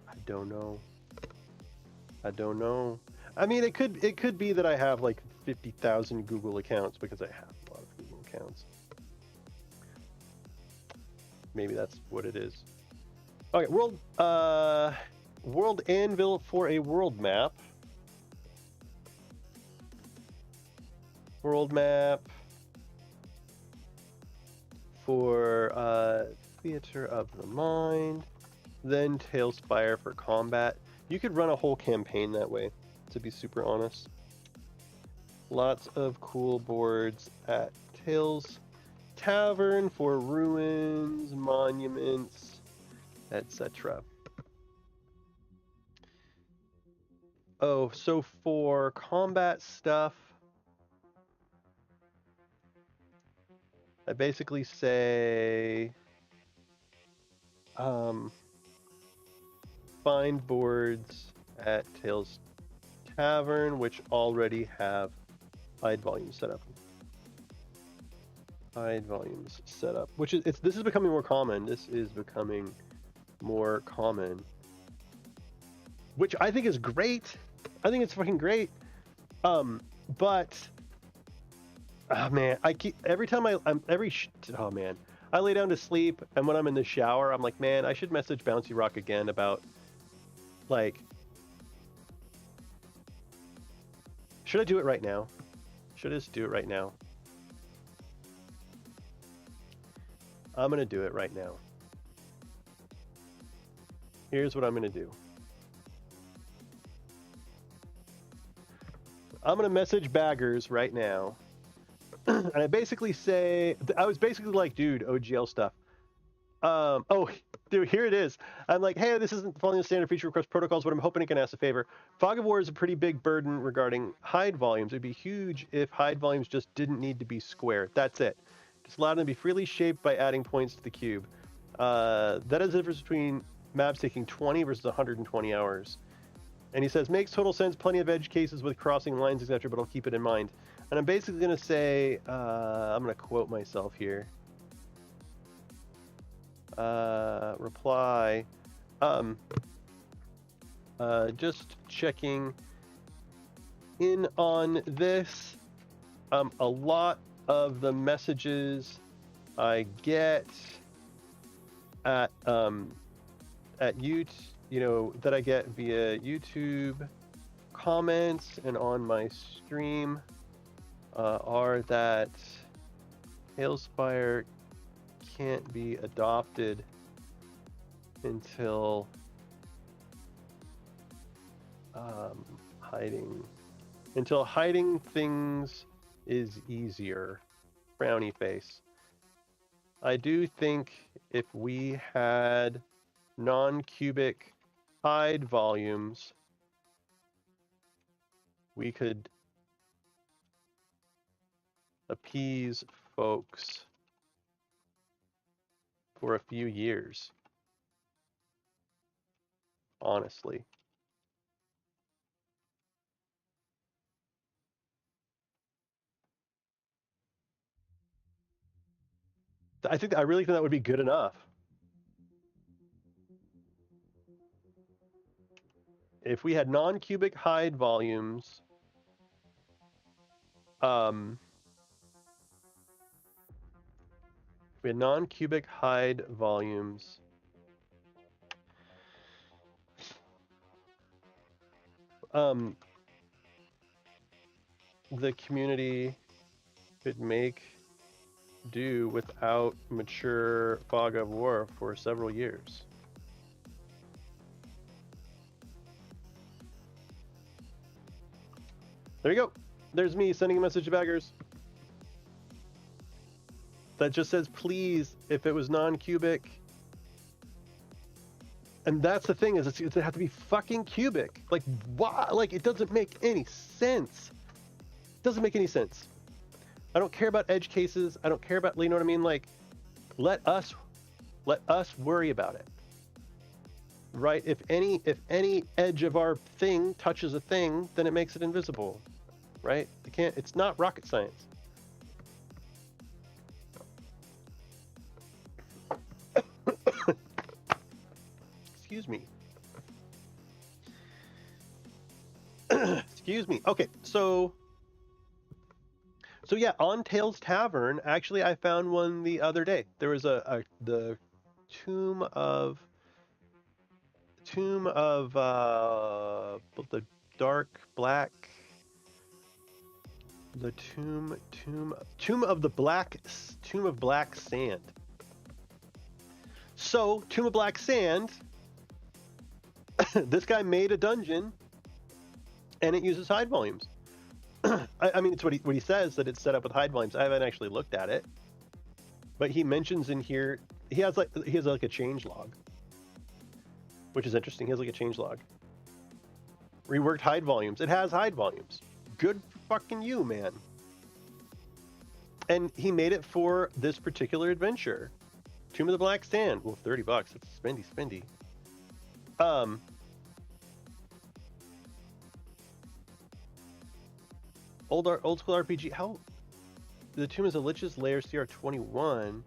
S2: I don't know. I don't know. I mean, it could be that I have like 50,000 Google accounts because I have a lot of Google accounts. Maybe that's what it is. Okay, world anvil for a world map. World map for theater of the mind. Then Talespire for combat. You could run a whole campaign that way, to be super honest. Lots of cool boards at Tales Tavern for ruins, monuments, etc. Oh, so for combat stuff, I basically say find boards at Tales Tavern, which already have hide volumes set up. Hide volumes set up, which is this is becoming more common. This is becoming more common, which I think is great. I think it's fucking great. But oh man, I keep every time oh man, I lay down to sleep, and when I'm in the shower, I'm like, man, I should message Bouncy Rock again about like, should I do it right now? Should I just do it right now? I'm gonna do it right now. Here's what I'm gonna do. I'm gonna message Baggers right now. And I basically say, I was basically like, dude, OGL stuff. Oh, dude, here it is. I'm like, hey, this isn't following the standard feature request protocols, but I'm hoping it can ask a favor. Fog of War is a pretty big burden regarding hide volumes. It'd be huge if hide volumes just didn't need to be square. That's it. Just allow them to be freely shaped by adding points to the cube. That is the difference between maps taking 20 versus 120 hours. And he says, makes total sense, plenty of edge cases with crossing lines, etc., but I'll keep it in mind. And I'm basically going to say, I'm going to quote myself here. Reply. Just checking in on this. A lot of the messages I get at YouTube, that I get via YouTube comments and on my stream are that Talespire can't be adopted until hiding things is easier. Frowny face. I do think if we had non-cubic hide volumes, we could appease folks for a few years, honestly. I really think that would be good enough. If we had non-cubic hide volumes, the community could make do without mature Fog of War for several years. There you go. There's me sending a message to Baggers that just says, please, if it was non-cubic. And that's the thing, is it have to be fucking cubic. Like, why? Like, it doesn't make any sense. It doesn't make any sense. I don't care about edge cases. I don't care about, you know what I mean? Like, let us worry about it. Right? If any edge of our thing touches a thing, then it makes it invisible. Right? It's not rocket science. Excuse me. Excuse me. Okay, so yeah, on Tales Tavern, actually, I found one the other day. There was the tomb of the dark black, the tomb of black sand. So tomb of black sand. This guy made a dungeon, and it uses hide volumes. I mean, it's what he says, that it's set up with hide volumes. I haven't actually looked at it, but he mentions in here he has like a change log, which is interesting. He has like a change log. Reworked hide volumes. It has hide volumes. Good fucking you, man. And he made it for this particular adventure. Tomb of the Black Sand. Well, $30. It's spendy. Old school RPG. How? The Tomb is a Lich's Lair CR21.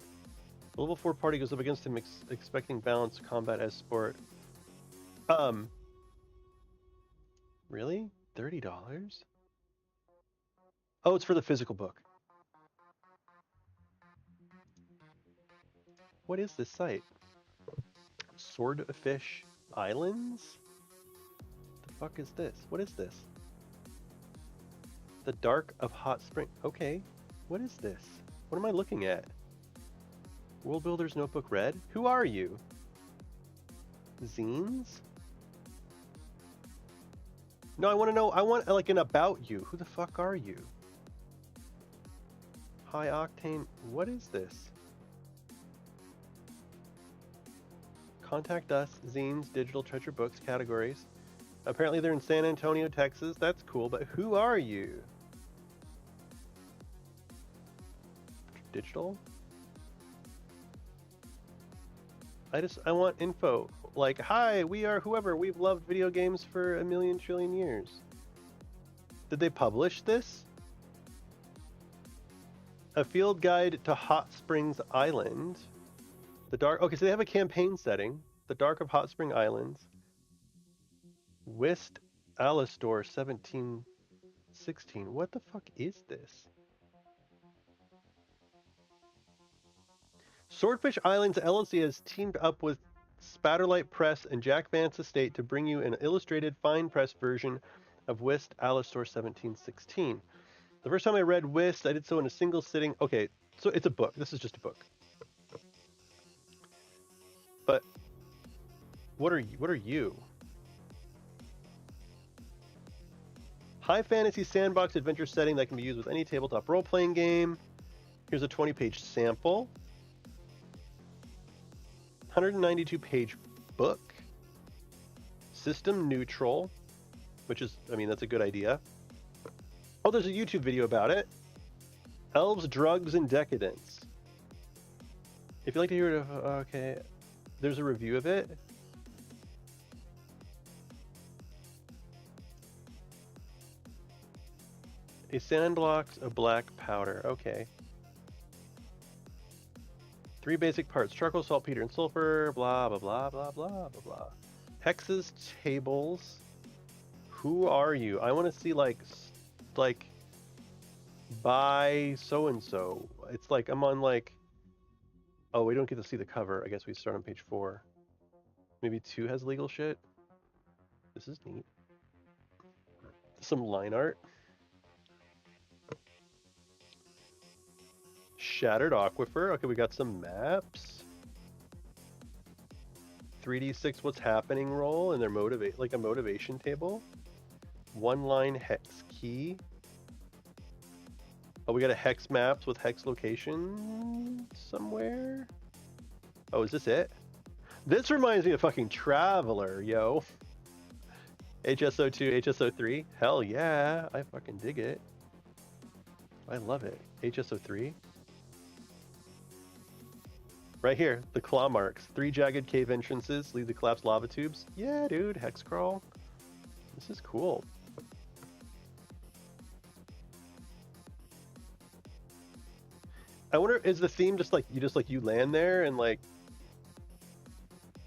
S2: The level 4 party goes up against him expecting balanced combat as sport. Really? $30? Oh, it's for the physical book. What is this site? Swordfish Islands? The fuck is this? What is this? The Dark of Hot Spring. Okay. What is this? What am I looking at? World Builder's Notebook Red? Who are you? Zines? No, I want to know. I want like an about you. Who the fuck are you? High Octane. What is this? Contact us. Zines, digital treasure books, categories. Apparently they're in San Antonio, Texas. That's cool, but who are you? Digital? I want info. Like, hi, we are whoever. We've loved video games for a million trillion years. Did they publish this? A field guide to Hot Springs Island. The dark. Okay, so they have a campaign setting. The Dark of Hot Spring Islands. West Alastor 1716. What the fuck is this? Swordfish Islands LLC has teamed up with Spatterlight Press and Jack Vance Estate to bring you an illustrated fine press version of West Alastor 1716. The first time I read Wist, I did so in a single sitting. Okay, so it's a book. This is just a book. But what are you? High fantasy sandbox adventure setting that can be used with any tabletop role-playing game. Here's a 20-page sample. 192-page book. System neutral, which is, I mean, that's a good idea. Oh, there's a YouTube video about it. Elves, Drugs, and Decadence. If you'd like to hear it, okay. There's a review of it. A sandbox of black powder. Okay. 3 basic parts: charcoal, saltpeter, and sulfur. Blah blah blah blah blah blah blah. Hexes, tables. Who are you? I want to see like by so and so. It's like I'm on like. Oh, we don't get to see the cover. I guess we start on page 4. Maybe 2 has legal shit. This is neat. Some line art. Shattered Aquifer. Okay, we got some maps. 3d6 what's happening roll, and their like a motivation table. 1-line hex key. Oh, we got a hex maps with hex location somewhere. Oh, is this it? This reminds me of fucking Traveler, yo. HSO2, HSO3. Hell yeah, I fucking dig it. I love it. HSO3. Right here, the claw marks. 3 jagged cave entrances lead to collapsed lava tubes. Yeah, dude, hex crawl. This is cool. I wonder, is the theme just like you land there and like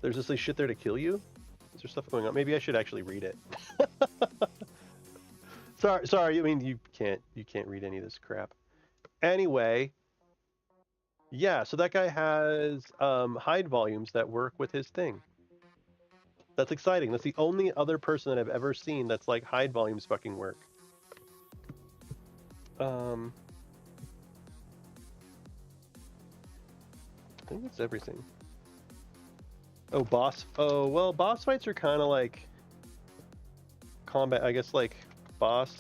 S2: there's just like shit there to kill you? Is there stuff going on? Maybe I should actually read it. Sorry. I mean, you can't read any of this crap. Anyway, yeah. So that guy has hide volumes that work with his thing. That's exciting. That's the only other person that I've ever seen that's like hide volumes fucking work. I think that's everything. Oh, boss. Oh, well, boss fights are kind of like combat. I guess like boss.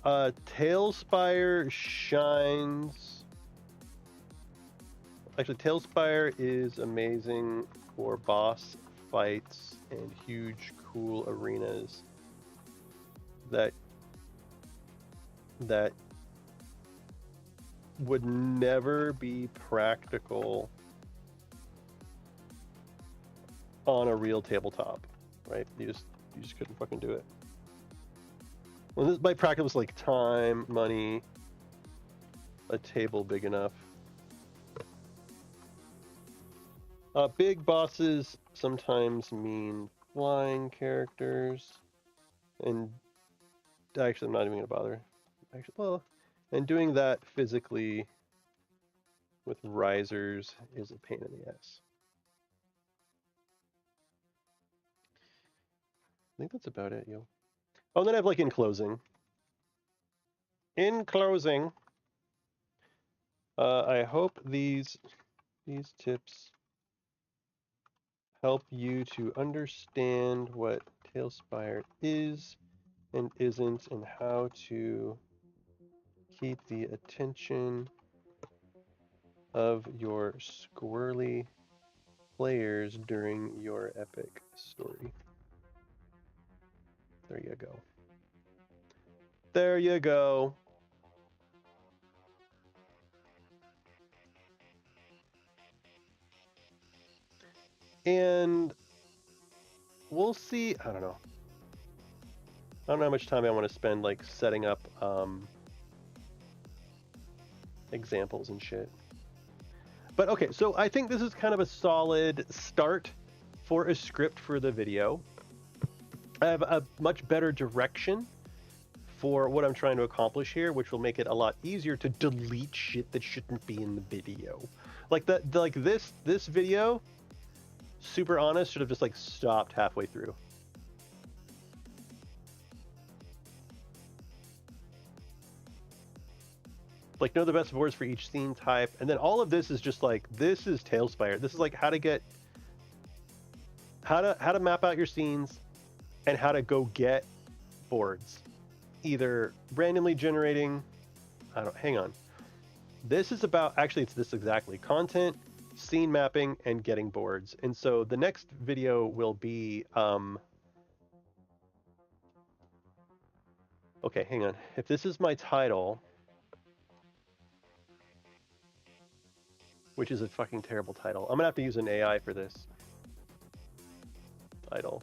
S2: Talespire shines. Actually, Talespire is amazing for boss fights and huge, cool arenas that would never be practical on a real tabletop, right? You just couldn't fucking do it. Well, this by practical is like time, money, a table big enough. Big bosses sometimes mean flying characters, and actually, I'm not even gonna bother. Actually, well, and doing that physically with risers is a pain in the ass. I think that's about it, yo. Oh, and then I have like in closing. In closing, I hope these tips help you to understand what Talespire is and isn't, and how to keep the attention of your squirrely players during your epic story. There you go. There you go. And we'll see. I don't know. I don't know how much time I want to spend like setting up examples and shit. But okay, so I think this is kind of a solid start for a script for the video. I have a much better direction for what I'm trying to accomplish here, which will make it a lot easier to delete shit that shouldn't be in the video. Like this video, super honest, should have just like stopped halfway through. Like, know the best words for each scene type, and then all of this is just like, this is Talespire. This is like how to map out your scenes and how to go get boards, either randomly generating. Hang on. This is about, actually, it's this exactly: content, scene mapping, and getting boards. And so the next video will be okay, hang on. If this is my title, which is a fucking terrible title. I'm gonna have to use an AI for this title.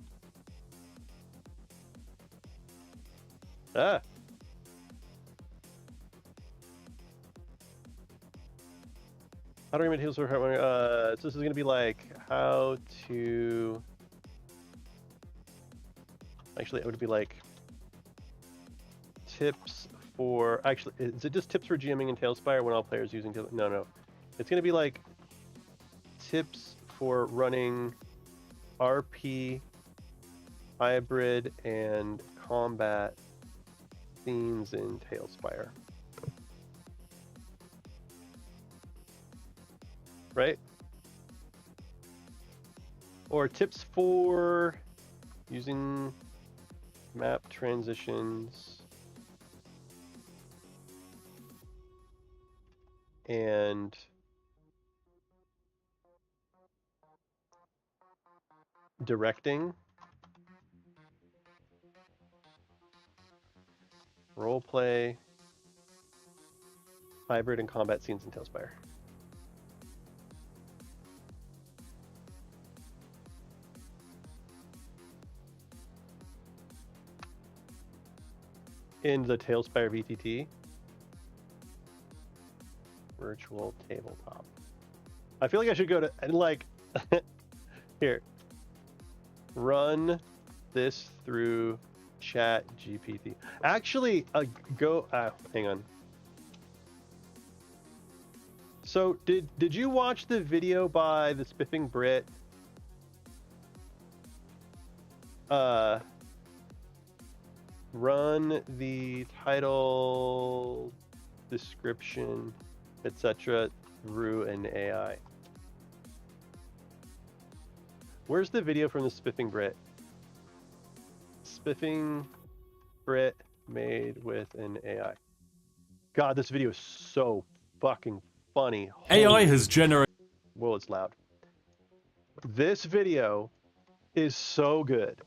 S2: Ah. How do I make heals for so this is gonna be like how to. Actually, it would be like tips for. Actually, is it just tips for GMing and Talespire when all players using? No. It's going to be like tips for running RP, hybrid, and combat themes in Talespire. Right? Or tips for using map transitions and directing, roleplay, hybrid, and combat scenes in Talespire. In the Talespire VTT, Virtual Tabletop. I feel like I should go to, and like, here, run this through Chat GPT. Actually, hang on. So did you watch the video by the Spiffing Brit? Run the title, description, etc. through an AI. Where's the video from the Spiffing Brit? Spiffing Brit made with an AI. God, this video is so fucking funny.
S4: AI has generated.
S2: Whoa, it's loud. This video is so good.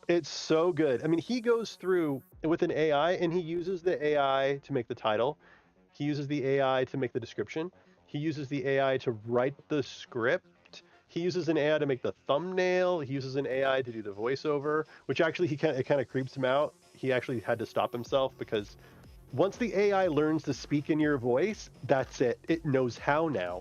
S2: It's so good. I mean, he goes through with an AI and he uses the AI to make the title. He uses the AI to make the description. He uses the AI to write the script. He uses an AI to make the thumbnail. He uses an AI to do the voiceover, which actually it kind of creeps him out. He actually had to stop himself because once the AI learns to speak in your voice, that's it. It knows how now.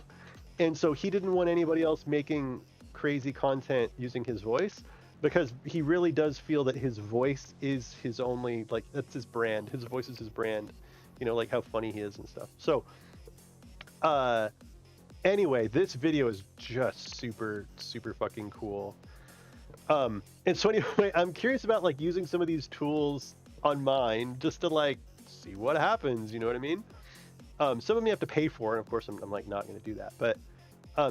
S2: And so he didn't want anybody else making crazy content using his voice, because he really does feel that his voice is his only, like, that's his brand. His voice is his brand, you know, like how funny he is and stuff. So anyway, this video is just super fucking cool. And so anyway, I'm curious about like using some of these tools on mine just to like see what happens, you know what I mean? Some of them you have to pay for, and of course I'm like not going to do that, but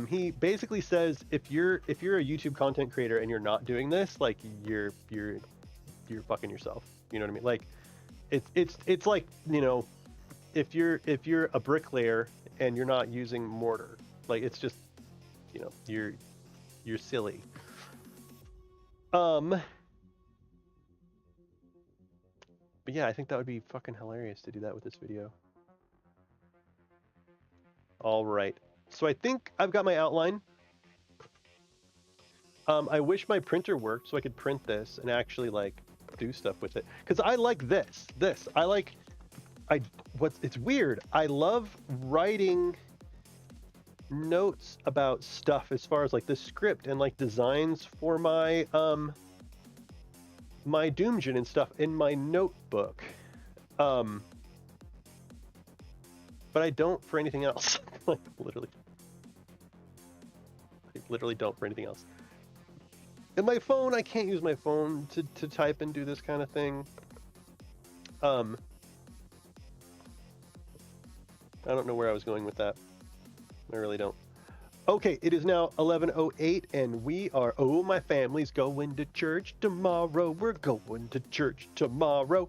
S2: he basically says if you're a YouTube content creator and you're not doing this, like you're fucking yourself. You know what I mean? Like it's like, you know, if you're a bricklayer and you're not using mortar, like it's just, you know, you're silly. But yeah, I think that would be fucking hilarious to do that with this video. All right. So I think I've got my outline. I wish my printer worked so I could print this and actually like do stuff with it. Because I like this. It's weird. I love writing notes about stuff as far as like the script and like designs for my my Doomgen and stuff in my notebook. But I don't for anything else. Like literally. I literally don't for anything else. And my phone, I can't use my phone to type and do this kind of thing. I don't know where I was going with that. I really don't. Okay, it is now 11:08 and we are, oh, my family's going to church tomorrow. We're going to church tomorrow.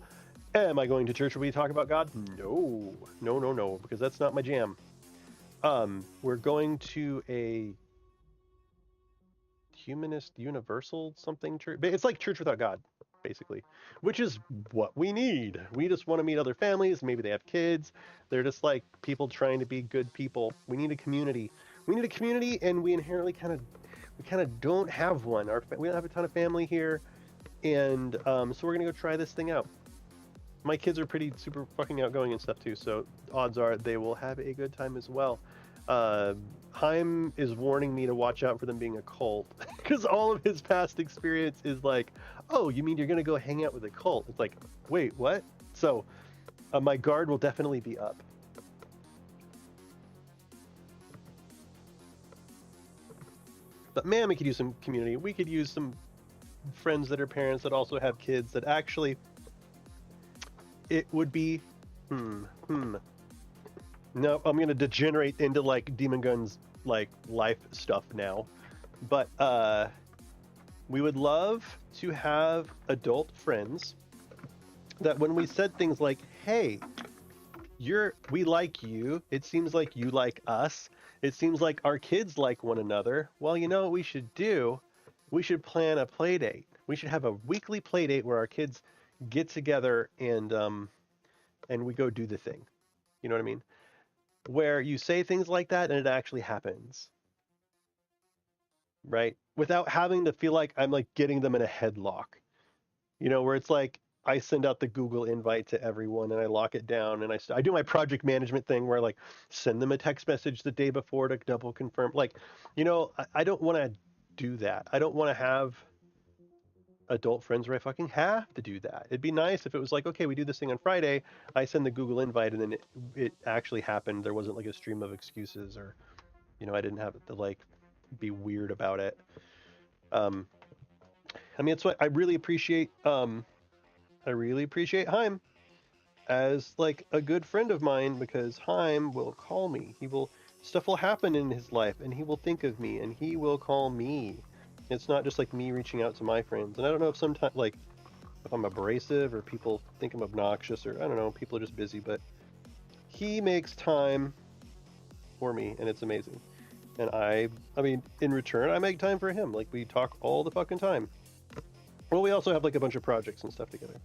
S2: Am I going to church where we talk about God? No, because that's not my jam. We're going to a humanist universal something church. It's like Church Without God, basically, which is what we need. We just want to meet other families. Maybe they have kids. They're just like people trying to be good people. We need a community. We need a community, and we inherently kind of don't have one. We don't have a ton of family here, and so we're gonna go try this thing out. My kids are pretty super fucking outgoing and stuff too, so odds are they will have a good time as well. Haim is warning me to watch out for them being a cult, because all of his past experience is like, oh, you mean you're gonna go hang out with a cult? It's like, wait, what? So my guard will definitely be up. But man, we could use some community. We could use some friends that are parents that also have kids that actually, it would be, No, I'm going to degenerate into like Demon Gun's like life stuff now. But we would love to have adult friends that when we said things like, hey, we like you, it seems like you like us, it seems like our kids like one another. Well, you know what we should do? We should plan a play date. We should have a weekly play date where our kids get together and we go do the thing. You know what I mean? Where you say things like that and it actually happens. Right? Without having to feel like I'm like getting them in a headlock. You know, where it's like I send out the Google invite to everyone and I lock it down and I do my project management thing where I like send them a text message the day before to double confirm. Like, you know, I don't want to do that. I don't want to have adult friends where I fucking have to do that. It'd be nice if it was like, okay, we do this thing on Friday. I send the Google invite, and then it actually happened. There wasn't like a stream of excuses, or I didn't have to like be weird about it. I mean, it's what I really appreciate. I really appreciate Haim as like a good friend of mine, because Haim will call me. Stuff will happen in his life, and he will think of me, and he will call me. It's not just like me reaching out to my friends. And I don't know if sometimes like if I'm abrasive or people think I'm obnoxious, or I don't know, people are just busy, but he makes time for me, and it's amazing. And I mean, in return, I make time for him. Like, we talk all the fucking time. Well, we also have like a bunch of projects and stuff together.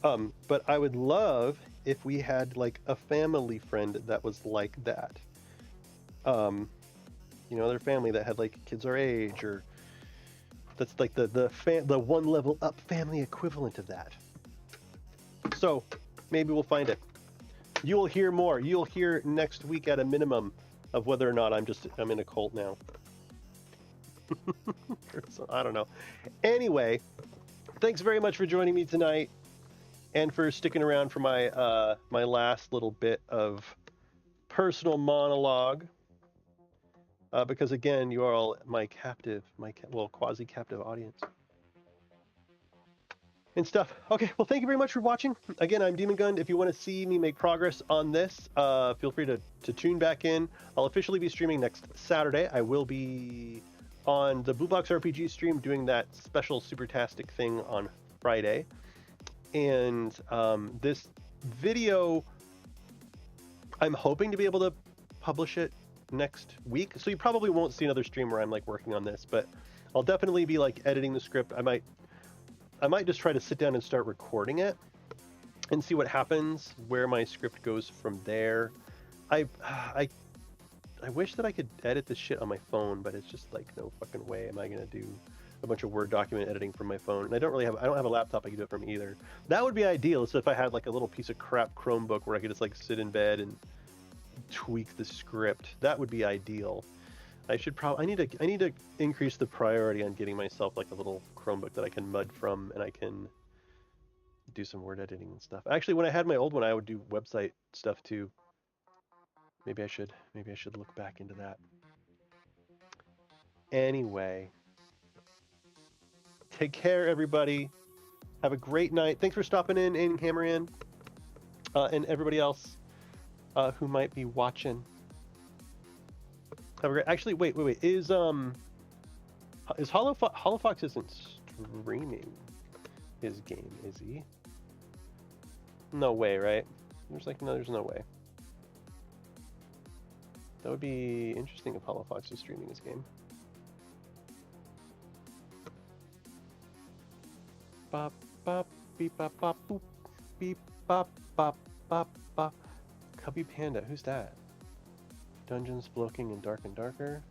S2: But I would love if we had like a family friend that was like that. Their family that had like kids our age, or that's like the one level up family equivalent of that. So maybe we'll find it. You will hear more. You'll hear next week at a minimum of whether or not I'm in a cult now. So, I don't know. Anyway, thanks very much for joining me tonight, and for sticking around for my my last little bit of personal monologue. Because again, you are all my captive, quasi-captive audience and stuff. Okay, well, thank you very much for watching. Again, I'm Demon Gun. If you want to see me make progress on this, feel free to tune back in. I'll officially be streaming next Saturday. I will be on the Blue Box RPG stream doing that special Supertastic thing on Friday. And this video, I'm hoping to be able to publish it next week. So you probably won't see another stream where I'm like working on this, but I'll definitely be like editing the script. I might just try to sit down and start recording it and see what happens, where my script goes from there. I wish that I could edit this shit on my phone, but it's just like, no fucking way am I gonna do a bunch of Word document editing from my phone. And I don't have a laptop I can do it from either. That would be ideal. So if I had like a little piece of crap Chromebook where I could just like sit in bed and tweak the script, that would be ideal. I need to increase the priority on getting myself like a little Chromebook that I can mud from, and I can do some word editing and stuff. Actually, when I had my old one, I would do website stuff too. Maybe I should look back into that. Anyway, take care, everybody. Have a great night. Thanks for stopping in, Hammerin, and everybody else who might be watching. Have a great. Actually, wait. Is Holofox isn't streaming his game, is he? No way, right? There's no way. That would be interesting if Holofox is streaming his game. Bop bop beep bop bop boop beep bop bop bop bop. Cubby Panda, who's that? Dungeons Bloking and Darker.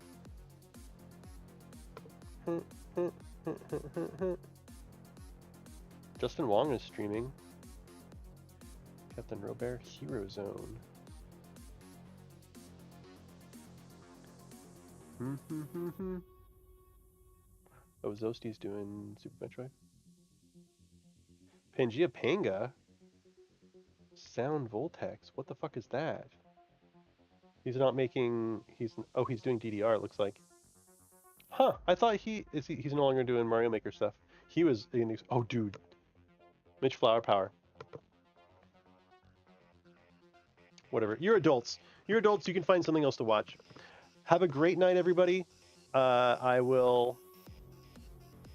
S2: Justin Wong is streaming. Captain Robert, Hero Zone. Oh, Zosti's doing Super Metroid. Pangea Panga? Sound Voltex, what the fuck is that? He's not making. He's doing DDR. It looks like. Huh? I thought he's no longer doing Mario Maker stuff. He was. Oh, dude. Mitch Flower Power. Whatever. You're adults. You can find something else to watch. Have a great night, everybody. I will